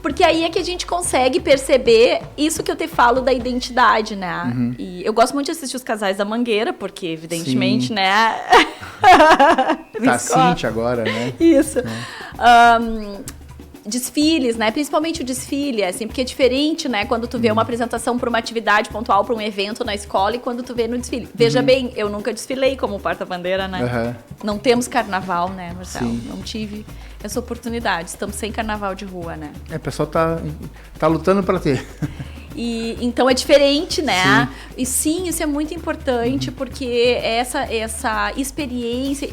Porque aí é que a gente consegue perceber isso que eu te falo da identidade, né? E eu gosto muito de assistir os casais da Mangueira, porque, evidentemente, sim. né? Tá Cintia agora, né? Isso. Desfiles, né? Principalmente o desfile, assim, porque é diferente, né? Quando tu vê uma apresentação para uma atividade pontual, para um evento na escola e quando tu vê no desfile. Veja bem, eu nunca desfilei como porta-bandeira, né? Não temos carnaval, né, Marcelo? Sim. Não tive essa oportunidade. Estamos sem carnaval de rua, né? O pessoal tá lutando para ter. E então é diferente, né? Sim. E sim, isso é muito importante porque essa experiência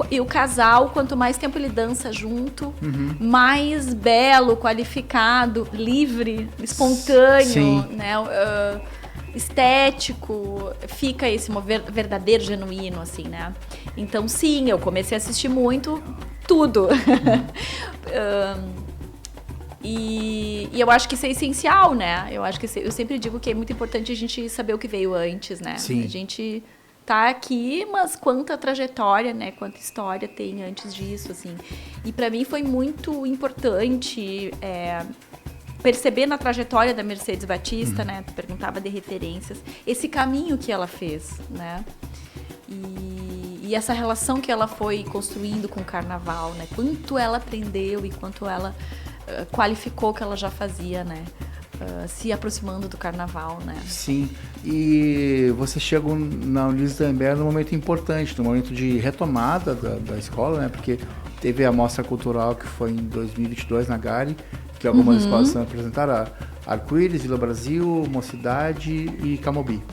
e o casal, quanto mais tempo ele dança junto, mais belo, qualificado, livre, espontâneo, sim. né? Estético, fica esse verdadeiro, genuíno, assim, né? Então, sim, eu comecei a assistir muito tudo. E eu acho que isso é essencial, né? Eu sempre digo que é muito importante a gente saber o que veio antes, né? Sim. A gente tá aqui, mas quanta trajetória, né? Quanta história tem antes disso, assim. E para mim foi muito importante perceber na trajetória da Mercedes Batista, né? Tu perguntava de referências, esse caminho que ela fez, né? E essa relação que ela foi construindo com o carnaval, né? Quanto ela aprendeu e quanto ela qualificou o que ela já fazia, né? Se aproximando do carnaval, né? Sim, e você chegou na Ulisses Lambert num momento importante, num momento de retomada da escola, né? Porque teve a mostra cultural que foi em 2022 na Gari, que algumas escolas apresentaram, Arco-Íris, Vila Brasil, Mocidade e Camobi,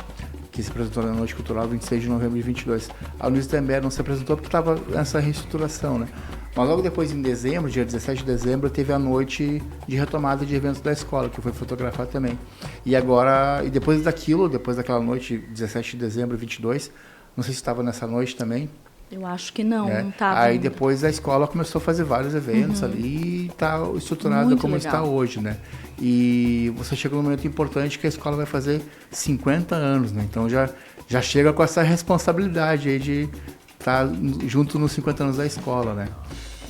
que se apresentou na Noite Cultural 26 de novembro de 22. A Ulisses Lambert não se apresentou porque estava nessa reestruturação, né? Mas logo depois, em dezembro, dia 17 de dezembro, teve a noite de retomada de eventos da escola, que foi fotografado também. E agora, depois daquela noite, 17 de dezembro, 22, não sei se estava nessa noite também. Eu acho que não estava. Aí depois a escola começou a fazer vários eventos ali e está estruturada Muito como legal. está hoje, né? E você chegou num momento importante que a escola vai fazer 50 anos, né? Então já chega com essa responsabilidade aí de estar junto nos 50 anos da escola, né?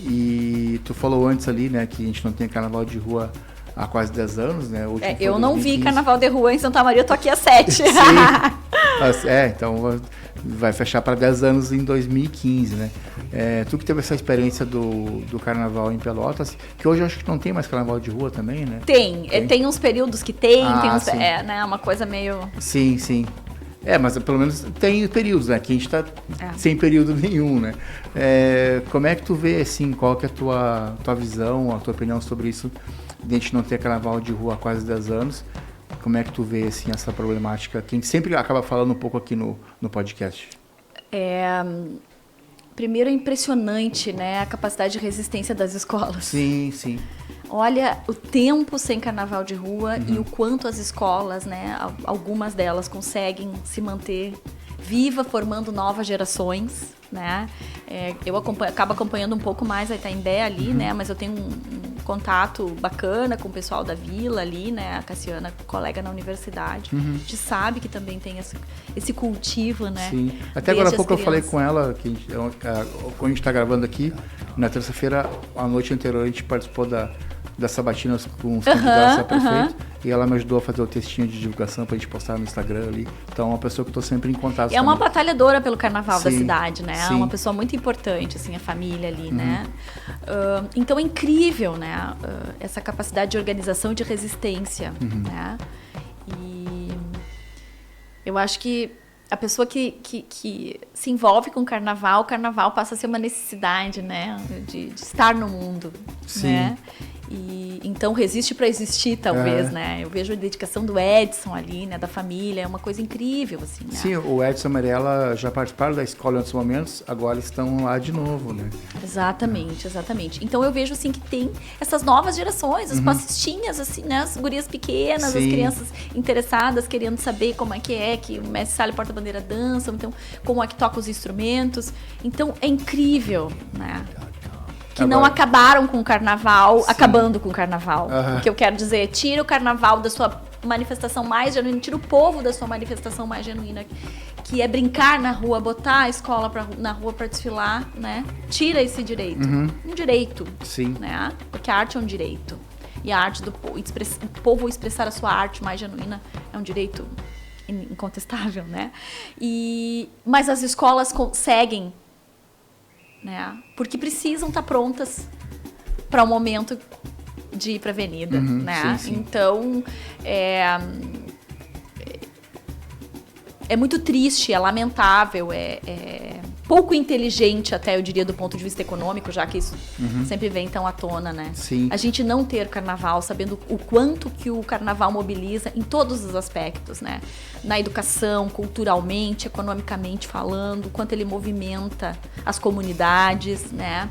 E tu falou antes ali, né, que a gente não tem carnaval de rua há quase 10 anos, né? Eu não vi carnaval de rua em Santa Maria, eu tô aqui há 7. Sim. Então vai fechar para 10 anos em 2015, né? Tu que teve essa experiência do carnaval em Pelotas, que hoje eu acho que não tem mais carnaval de rua também, né? Tem uns períodos que tem uns, sim. né, uma coisa meio... Sim, sim. Mas pelo menos tem períodos, né? Aqui a gente tá sem período nenhum, né? Como é que tu vê, assim, qual que é a tua visão, a tua opinião sobre isso, de a gente não ter carnaval de rua há quase 10 anos? Como é que tu vê, assim, essa problemática que a gente sempre acaba falando um pouco aqui no podcast? Primeiro é impressionante, né, a capacidade de resistência das escolas. Sim, sim. Olha o tempo sem carnaval de rua e o quanto as escolas, né, algumas delas conseguem se manter viva, formando novas gerações, né? Eu acabo acompanhando um pouco mais a Itaimbé ali, né? Mas eu tenho um contato bacana com o pessoal da vila ali, né? A Cassiana, colega na universidade, a gente sabe que também tem esse cultivo, né? Sim. Até agora há pouco eu falei com ela, que quando a gente está gravando aqui, na terça-feira, à noite anterior, a gente participou das sabatinas com os candidatos a prefeito, e ela me ajudou a fazer o textinho de divulgação pra gente postar no Instagram ali. Então é uma pessoa que eu tô sempre em contato. É uma batalhadora pelo carnaval da Sim, cidade, né? É sim. uma pessoa muito importante, assim, a família ali, né? Então é incrível, né? Essa capacidade de organização e de resistência, né? E eu acho que a pessoa que se envolve com o carnaval passa a ser uma necessidade, né? De estar no mundo, Sim. né? E então resiste para existir, talvez, né? Eu vejo a dedicação do Edson ali, né? Da família, é uma coisa incrível, assim, né? Sim, o Edson e a Mariela já participaram da escola em outros momentos, agora estão lá de novo, né? Exatamente, exatamente. Então eu vejo, assim, que tem essas novas gerações, as passistinhas, assim, né? As gurias pequenas, Sim. as crianças interessadas, querendo saber como é que o mestre Sala e Porta-Bandeira dançam, então, como é que toca os instrumentos. Então é incrível, né? Que Agora, não acabaram com o carnaval, acabando com o carnaval. Aham. O que eu quero dizer, tira o carnaval da sua manifestação mais genuína, tira o povo da sua manifestação mais genuína, que é brincar na rua, botar a escola na rua para desfilar, né? Tira esse direito. Um direito, Sim. né? Porque a arte é um direito. E a arte do povo expressar a sua arte mais genuína é um direito incontestável, né? Mas as escolas conseguem, né? Porque precisam estar prontas para o momento de ir para a avenida, né? Sim, sim. Então, é muito triste, é lamentável, é pouco inteligente até, eu diria, do ponto de vista econômico, já que isso sempre vem tão à tona, né? Sim. A gente não ter carnaval, sabendo o quanto que o carnaval mobiliza em todos os aspectos, né? Na educação, culturalmente, economicamente falando, o quanto ele movimenta as comunidades, né?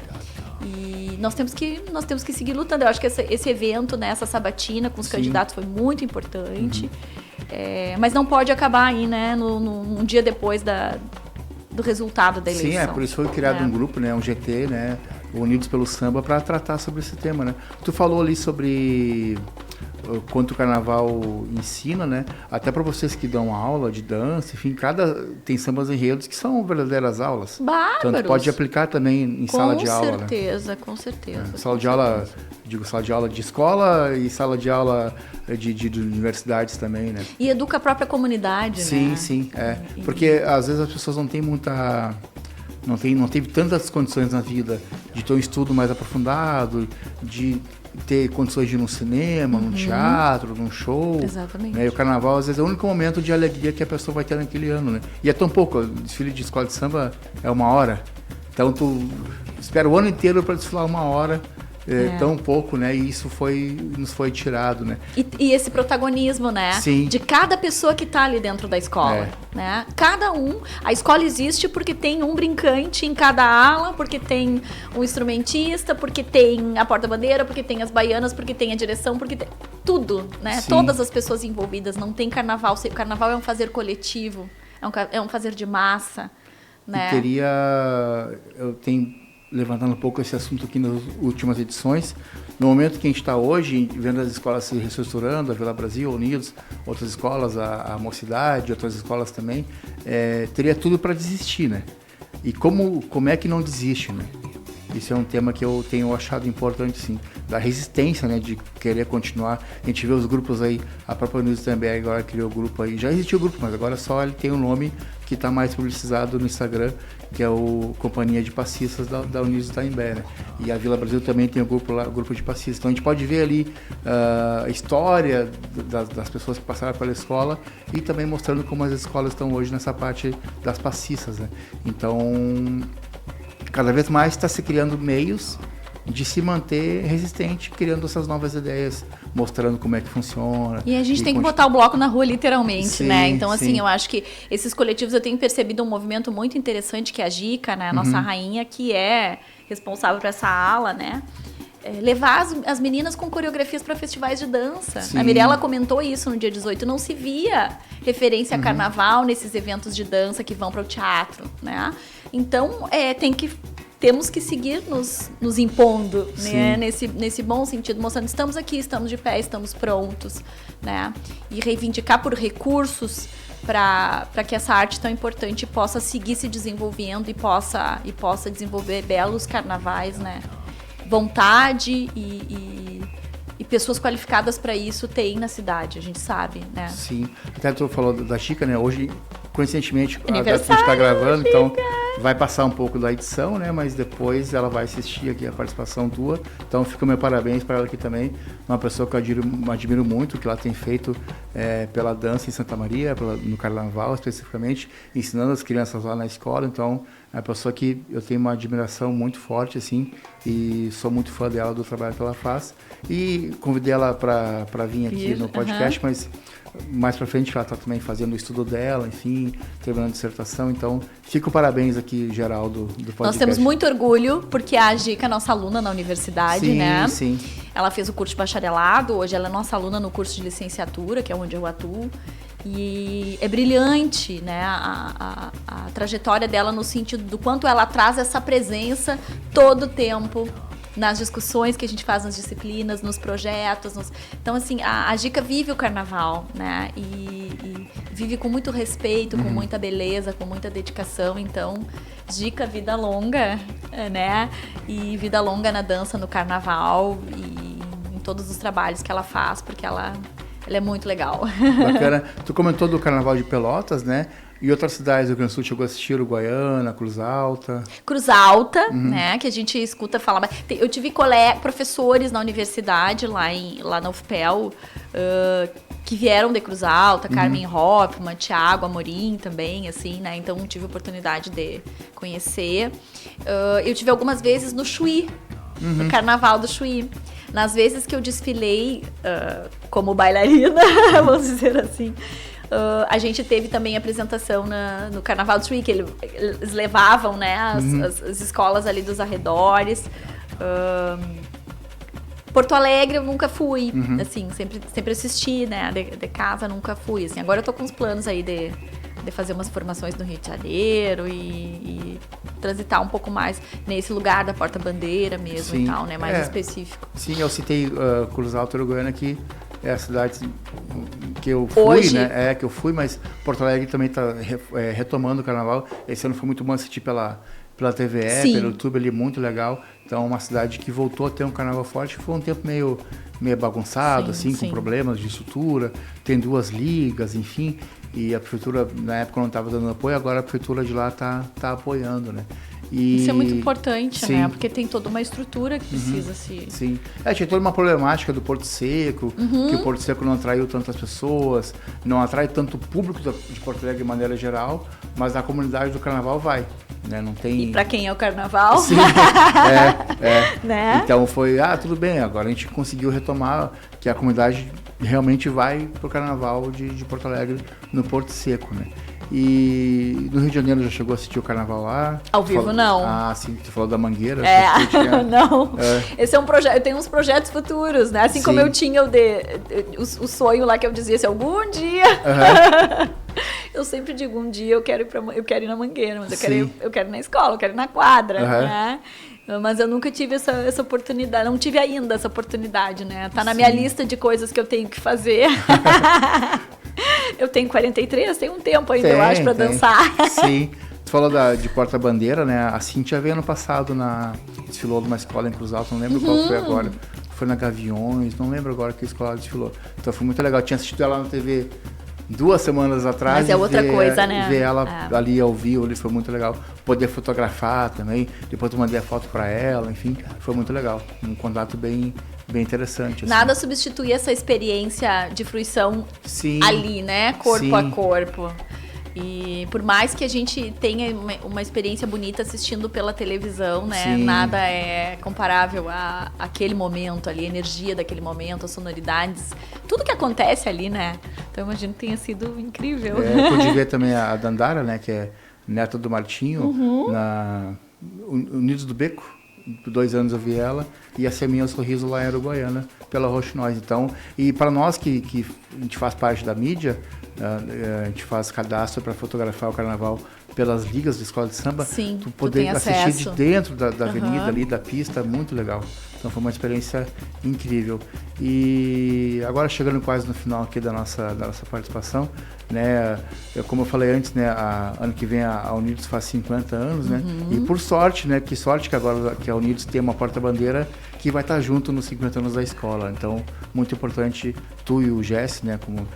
E nós temos que seguir lutando. Eu acho que esse evento, né, essa sabatina com os candidatos foi muito importante. Mas não pode acabar aí, né, um dia depois do resultado da eleição. Sim, por isso foi criado um grupo, né, um GT, né, Unidos pelo Samba, para tratar sobre esse tema, né. Tu falou ali sobre quanto o carnaval ensina, né, até para vocês que dão aula de dança, enfim, tem sambas enredos que são verdadeiras aulas. Bárbaros! Tanto pode aplicar também em sala de aula, né. Com certeza. Sala de aula, sala de aula de escola e sala de aula de universidades também, né? E educa a própria comunidade, sim, né? Sim, porque às vezes as pessoas não têm não teve tantas condições na vida de ter um estudo mais aprofundado, de ter condições de ir num cinema, num teatro, num show. Exatamente. Né? E o carnaval, às vezes, é o único momento de alegria que a pessoa vai ter naquele ano, né? E é tão pouco, o desfile de escola de samba é 1 hora. Então, tu espera o ano inteiro para desfilar 1 hora, tão pouco, né? E isso nos foi tirado, né? E esse protagonismo, né? Sim. De cada pessoa que está ali dentro da escola, né? A escola existe porque tem um brincante em cada ala, porque tem um instrumentista, porque tem a porta-bandeira, porque tem as baianas, porque tem a direção, porque tem tudo, né? Sim. Todas as pessoas envolvidas, não tem carnaval. O carnaval é um fazer coletivo, é um fazer de massa, né? Eu tenho levantando um pouco esse assunto aqui nas últimas edições, no momento que a gente está hoje, vendo as escolas se reestruturando, a Vila Brasil, Unidos, outras escolas, a Mocidade, outras escolas também, teria tudo para desistir, né? E como é que não desiste, né? Isso é um tema que eu tenho achado importante, sim, da resistência, né, de querer continuar. A gente vê os grupos aí, a própria Unidos também agora criou o grupo aí, já existiu o grupo, mas agora só ele tem um nome que está mais publicizado no Instagram, que é o Companhia de Passistas da Unidos Itaimbé, né? E a Vila Brasil também tem o grupo de passistas. Então a gente pode ver ali a história das pessoas que passaram pela escola e também mostrando como as escolas estão hoje nessa parte das passistas, né? Então, cada vez mais está se criando meios de se manter resistente, criando essas novas ideias, mostrando como é que funciona. E a gente tem que botar o bloco na rua, literalmente, sim, né? Então, assim, sim. eu acho que esses coletivos, eu tenho percebido um movimento muito interessante, que é a Gica, né? A nossa rainha, que é responsável por essa ala, né? Levar as meninas com coreografias para festivais de dança. Sim. A Mirella comentou isso no dia 18. Não se via referência a carnaval nesses eventos de dança que vão para o teatro, né? Então, temos que seguir nos impondo, né? Nesse bom sentido, mostrando estamos aqui, estamos de pé, estamos prontos, né? E reivindicar por recursos para que essa arte tão importante possa seguir se desenvolvendo e possa desenvolver belos carnavais, né? Vontade e pessoas qualificadas para isso tem na cidade, a gente sabe, né? Sim. Até tu falou da Chica, né? Hoje, coincidentemente, a data que a gente está gravando, então vai passar um pouco da edição, né? Mas depois ela vai assistir aqui a participação tua. Então fica o meu parabéns para ela aqui também. Uma pessoa que eu admiro muito, que ela tem feito pela dança em Santa Maria, no Carnaval especificamente, ensinando as crianças lá na escola. Então é uma pessoa que eu tenho uma admiração muito forte, assim, e sou muito fã dela, do trabalho que ela faz. E convidei ela para vir aqui no podcast, mas mais para frente ela está também fazendo o estudo dela, enfim, terminando a dissertação. Então, fica o parabéns aqui, geral, do podcast. Nós temos muito orgulho, porque a Gica é nossa aluna na universidade, né? Sim. Ela fez o curso de bacharelado, hoje ela é nossa aluna no curso de licenciatura, que é onde eu atuo. E é brilhante, né, a trajetória dela no sentido do quanto ela traz essa presença todo o tempo nas discussões que a gente faz nas disciplinas, nos projetos. Então, assim, a Gica vive o carnaval, né, e vive com muito respeito, com muita beleza, com muita dedicação. Então, Gica, vida longa, né, e vida longa na dança, no carnaval e em todos os trabalhos que ela faz, porque ela é muito legal. Bacana. Tu comentou do Carnaval de Pelotas, né? E outras cidades do Rio Grande do Sul chegou a assistir, Uruguaiana, Cruz Alta? Cruz Alta, né? Que a gente escuta falar. Eu tive professores na universidade, lá na UFPEL, que vieram de Cruz Alta, Carmen Hoffman, Thiago Amorim também, assim, né? Então tive a oportunidade de conhecer. Eu tive algumas vezes no Chuí, no Carnaval do Chuí. Nas vezes que eu desfilei como bailarina, vamos dizer assim, a gente teve também apresentação no Carnaval do Chuí, que eles levavam, né, as escolas ali dos arredores. Porto Alegre eu nunca fui, assim, sempre assisti, né, de casa nunca fui, assim. Agora eu tô com uns planos aí de fazer umas formações no Rio de Janeiro e transitar um pouco mais nesse lugar da porta-bandeira mesmo. Sim, e tal, né? Mais específico. Sim, eu citei Cruz Alta, Uruguaiana, que é a cidade que eu fui, hoje, né? Que eu fui, mas Porto Alegre também está retomando o carnaval. Esse ano foi muito bom assistir pela TVE, sim, pelo YouTube ali, muito legal. Então, uma cidade que voltou a ter um carnaval forte, que foi um tempo meio bagunçado, sim, assim, com problemas de estrutura. Tem 2 ligas, enfim. E a prefeitura, na época, não estava dando apoio, agora a prefeitura de lá tá apoiando, né? Isso é muito importante, né? Porque tem toda uma estrutura que precisa se... Sim. Tinha toda uma problemática do Porto Seco, que o Porto Seco não atraiu tantas pessoas, não atrai tanto público de Porto Alegre de maneira geral, mas a comunidade do carnaval vai, né? Não tem... E para quem é o carnaval? Sim, né? Então foi, tudo bem, agora a gente conseguiu retomar que a comunidade realmente vai pro carnaval de Porto Alegre no Porto Seco, né? E no Rio de Janeiro já chegou a assistir o carnaval lá? Ao vivo, não. Sim, você falou da Mangueira. Não. Esse é um projeto, eu tenho uns projetos futuros, né? Assim como eu tinha o sonho lá que eu dizia assim, algum dia... Eu sempre digo, um dia eu quero ir na Mangueira, mas eu quero ir na escola, eu quero ir na quadra, né? Mas eu nunca tive essa oportunidade, não tive ainda essa oportunidade, né? Tá na minha lista de coisas que eu tenho que fazer. Eu tenho 43, tem um tempo ainda, eu acho, pra dançar. Sim. Tu falou de porta-bandeira, né? A Cíntia veio ano passado, desfilou numa escola em Cruz Alta, não lembro qual foi agora. Foi na Gaviões, não lembro agora que escola ela desfilou. Então foi muito legal, eu tinha assistido ela na TV 2 semanas atrás. Mas é outra coisa, né? Ver ela ali ao vivo, ali foi muito legal. Poder fotografar também, depois eu mandei a foto pra ela, enfim, foi muito legal. Um contato bem interessante. Assim. Nada substitui essa experiência de fruição ali, né? Corpo a corpo. E por mais que a gente tenha uma experiência bonita assistindo pela televisão, né? Sim. Nada é comparável àquele momento ali, a energia daquele momento, as sonoridades, tudo que acontece ali, né? Então eu imagino que tenha sido incrível. Pude ver também a Dandara, né? Que é neta do Martinho, na Unidos do Beco. Por 2 anos eu vi ela, e a Seminha Sorriso lá em Uruguaiana, pela Roxinóis. Então, e para nós que a gente faz parte da mídia, a gente faz cadastro para fotografar o carnaval pelas ligas de escola de samba. Sim, tu poder assistir acesso de dentro da avenida ali, da pista, muito legal. Então foi uma experiência incrível. E agora chegando quase no final aqui da nossa participação, né? Como eu falei antes, né? Ano que vem a Unidos faz 50 anos, né? E por sorte, né? Que sorte que agora que a Unidos tem uma porta-bandeira que vai estar junto nos 50 anos da escola. Então, muito importante, tu e o Jesse, né? Como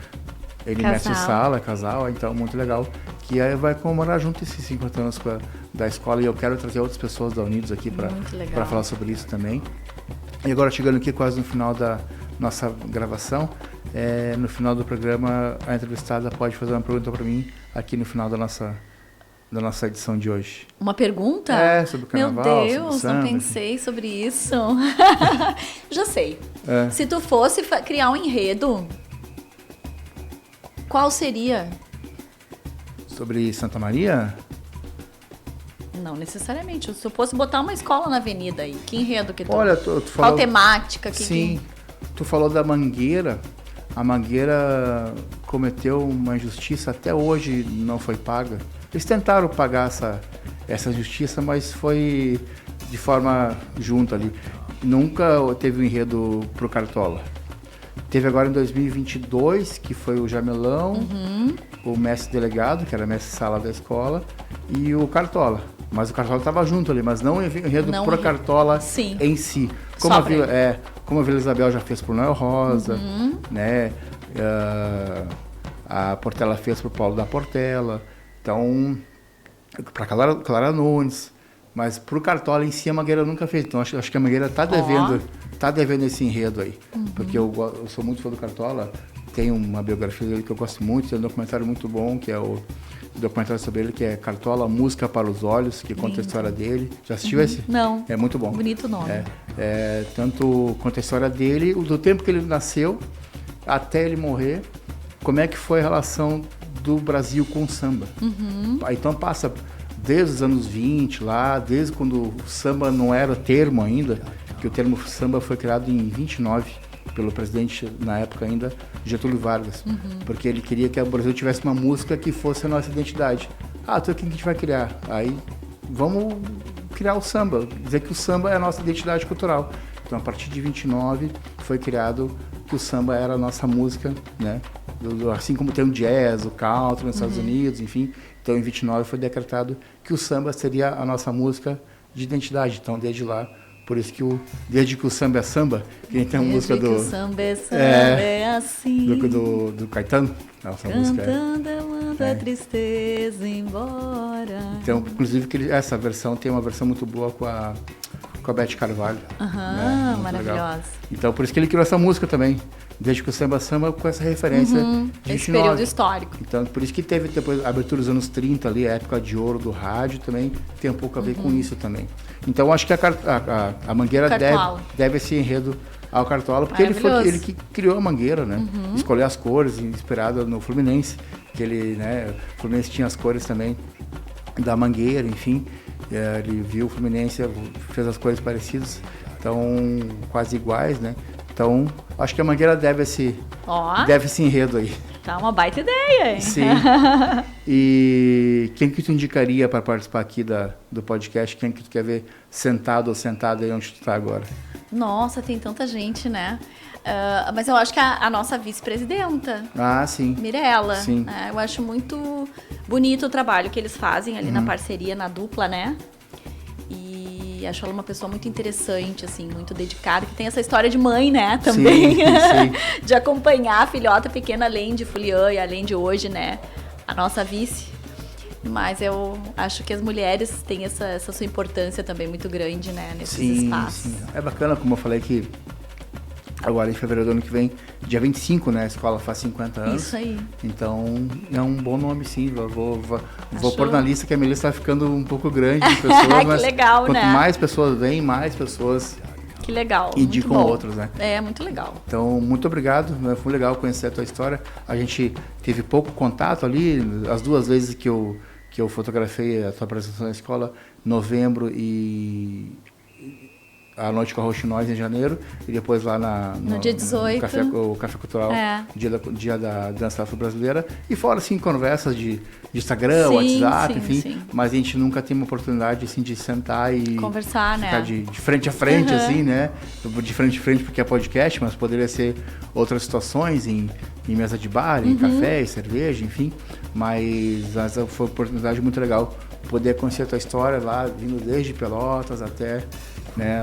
ele mestre sala, casal, então muito legal. Que aí vai comemorar junto esses 50 anos da escola, e eu quero trazer outras pessoas da Unidos aqui para falar sobre isso também. E agora chegando aqui quase no final da nossa gravação, no final do programa a entrevistada pode fazer uma pergunta para mim aqui no final da nossa edição de hoje. Uma pergunta? Sobre o carnaval, meu Deus, sobre o samba, não pensei sobre isso. Já sei. É. Se tu fosse criar um enredo, qual seria? Sobre Santa Maria? Não necessariamente. Se eu fosse botar uma escola na avenida aí, que enredo que tu... Olha, tu falou... Qual temática? Sim, tu falou da Mangueira. A Mangueira cometeu uma injustiça, até hoje não foi paga. Eles tentaram pagar essa justiça, mas foi de forma junta ali. Nunca teve um enredo pro Cartola. Teve agora em 2022, que foi o Jamelão, o mestre delegado, que era mestre sala da escola, e o Cartola. Mas o Cartola estava junto ali, mas não o enredo pro Cartola em si. Como a Vila Isabel já fez pro Noel Rosa, né? A Portela fez pro Paulo da Portela. Então, para Clara Nunes. Mas pro Cartola em si a Mangueira nunca fez. Então acho que a Mangueira tá devendo esse enredo aí. Porque eu sou muito fã do Cartola. Tem uma biografia dele que eu gosto muito, tem um documentário muito bom, que é o documentário sobre ele, que é Cartola, Música para os Olhos, que conta a história dele. Já assistiu esse? Não. É muito bom. Bonito nome. Tanto conta a história dele, do tempo que ele nasceu até ele morrer, como é que foi a relação do Brasil com o samba. Então passa desde os anos 20 lá, desde quando o samba não era termo ainda, que o termo samba foi criado em 29 pelo presidente, na época ainda, Getúlio Vargas, porque ele queria que o Brasil tivesse uma música que fosse a nossa identidade. Então o que a gente vai criar? Aí vamos criar o samba, dizer que o samba é a nossa identidade cultural. Então a partir de 29 foi criado que o samba era a nossa música, né? Assim como tem o jazz, o country nos Estados Unidos, enfim. Então em 29 foi decretado que o samba seria a nossa música de identidade. Então desde lá, por isso que desde que o samba é samba, que a gente tem a música do... Desde que o samba é assim. Do Caetano. Essa Cantando eu mando a tristeza embora. Então, inclusive, essa versão tem uma versão muito boa com a Beth Carvalho. Né? Maravilhosa. Legal. Então, por isso que ele criou essa música também. Desde que o samba é samba, com essa referência de 29. Esse período histórico. Então, por isso que teve depois a abertura dos anos 30 ali, a época de ouro do rádio também, tem um pouco a ver com isso também. Então, acho que a Mangueira deve esse enredo ao Cartola, porque ele que criou a Mangueira, né? Escolheu as cores, inspirado no Fluminense, que ele, né? O Fluminense tinha as cores também da Mangueira, enfim. Ele viu o Fluminense, fez as cores parecidas, então quase iguais, né? Então, acho que a Mangueira deve esse enredo aí. Tá uma baita ideia, hein? Sim. E quem que tu indicaria para participar aqui do podcast? Quem que tu quer ver sentado ou sentada aí onde tu tá agora? Nossa, tem tanta gente, né? Mas eu acho que a nossa vice-presidenta. Sim. Mirella. Sim. Eu acho muito bonito o trabalho que eles fazem ali na parceria, na dupla, né? E acho ela uma pessoa muito interessante, assim, muito dedicada, que tem essa história de mãe, né, também. Sim. De acompanhar a filhota pequena, além de Fuliã e além de hoje, né, a nossa vice. Mas eu acho que as mulheres têm essa sua importância também muito grande, né, nesses espaços. Sim. É bacana, como eu falei, que agora em fevereiro do ano que vem, dia 25, né? A escola faz 50 anos. Isso aí. Então, é um bom nome, sim. Vou pôr na lista, que a minha lista tá ficando um pouco grande de pessoas, mas legal, quanto né? mais pessoas vêm, mais pessoas Que legal. indicam outros, né? É, muito legal. Então, muito obrigado, né? Foi legal conhecer a tua história. A gente teve pouco contato ali, as 2 vezes que eu fotografei a tua apresentação na escola, novembro e a noite com a Roxinóis em janeiro, e depois lá no dia 18. O Café Cultural, dia da dança afro-brasileira. E fora, assim, conversas de Instagram, WhatsApp, enfim. Sim. Mas a gente nunca tem uma oportunidade, assim, de sentar e conversar, ficar né? de frente a frente, assim, né? De frente a frente porque é podcast, mas poderia ser outras situações em mesa de bar, em café, cerveja, enfim. Mas essa foi uma oportunidade muito legal poder conhecer a tua história lá, vindo desde Pelotas até, né,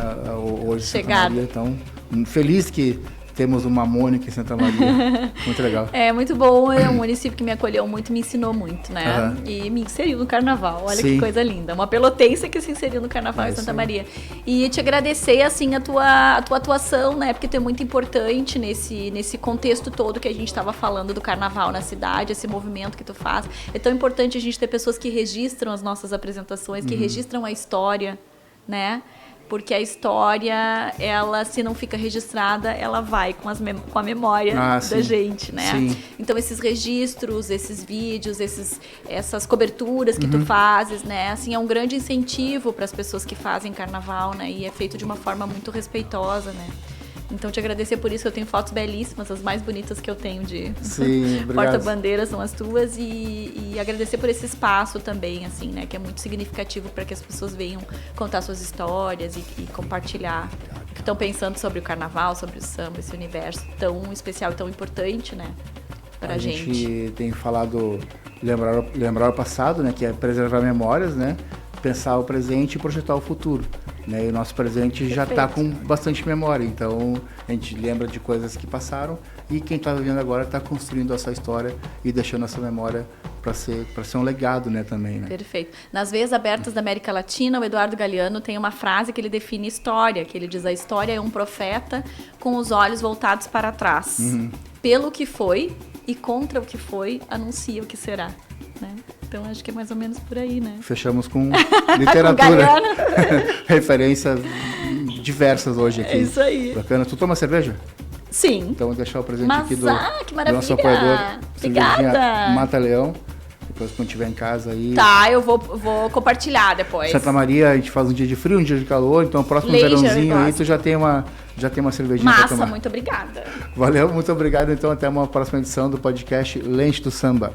hoje Santa Maria. Então, feliz que temos uma Mônica em Santa Maria. Muito legal. É muito bom, é um município que me acolheu muito, me ensinou muito, né? E me inseriu no carnaval. Olha que coisa linda. Uma pelotense que se inseriu no carnaval em Santa Maria. E te agradecer, assim, a tua atuação, né? Porque tu é muito importante nesse contexto todo que a gente estava falando do carnaval na cidade, esse movimento que tu faz. É tão importante a gente ter pessoas que registram as nossas apresentações, que registram a história, né? Porque a história, ela, se não fica registrada, ela vai com a memória da gente, né? Sim. Então, esses registros, esses vídeos, essas coberturas que tu fazes, né? Assim, é um grande incentivo para as pessoas que fazem carnaval, né? E é feito de uma forma muito respeitosa, né? Então, te agradecer por isso. Eu tenho fotos belíssimas, as mais bonitas que eu tenho de porta-bandeiras são as tuas. E agradecer por esse espaço também, assim, né? Que é muito significativo para que as pessoas venham contar suas histórias e compartilhar o que estão pensando sobre o carnaval, sobre o samba, esse universo tão especial e tão importante, né? Pra gente. A gente tem falado, lembrar o passado, né? Que é preservar memórias, né? Pensar o presente e projetar o futuro. Né? E o nosso presente já está com bastante memória, então a gente lembra de coisas que passaram e quem está vivendo agora está construindo essa história e deixando essa memória para ser um legado, né, também. Né? Perfeito. Nas Veias Abertas da América Latina, o Eduardo Galeano tem uma frase que ele define história, que ele diz: a história é um profeta com os olhos voltados para trás. Pelo que foi e contra o que foi, anuncia o que será. Né? Então, acho que é mais ou menos por aí, né? Fechamos com literatura. Com referências diversas hoje aqui. É isso aí. Bacana. Tu toma cerveja? Sim. Então, vou deixar o presente aqui do que maravilha. nosso apoiador. Obrigada. Mata Leão. Depois, quando estiver em casa aí... Tá, eu vou compartilhar depois. Santa Maria, a gente faz um dia de frio, um dia de calor. Então, o próximo verãozinho aí, tu já tem uma cervejinha pra tomar. Muito obrigada. Valeu, muito obrigado. Então, até uma próxima edição do podcast Lente do Samba.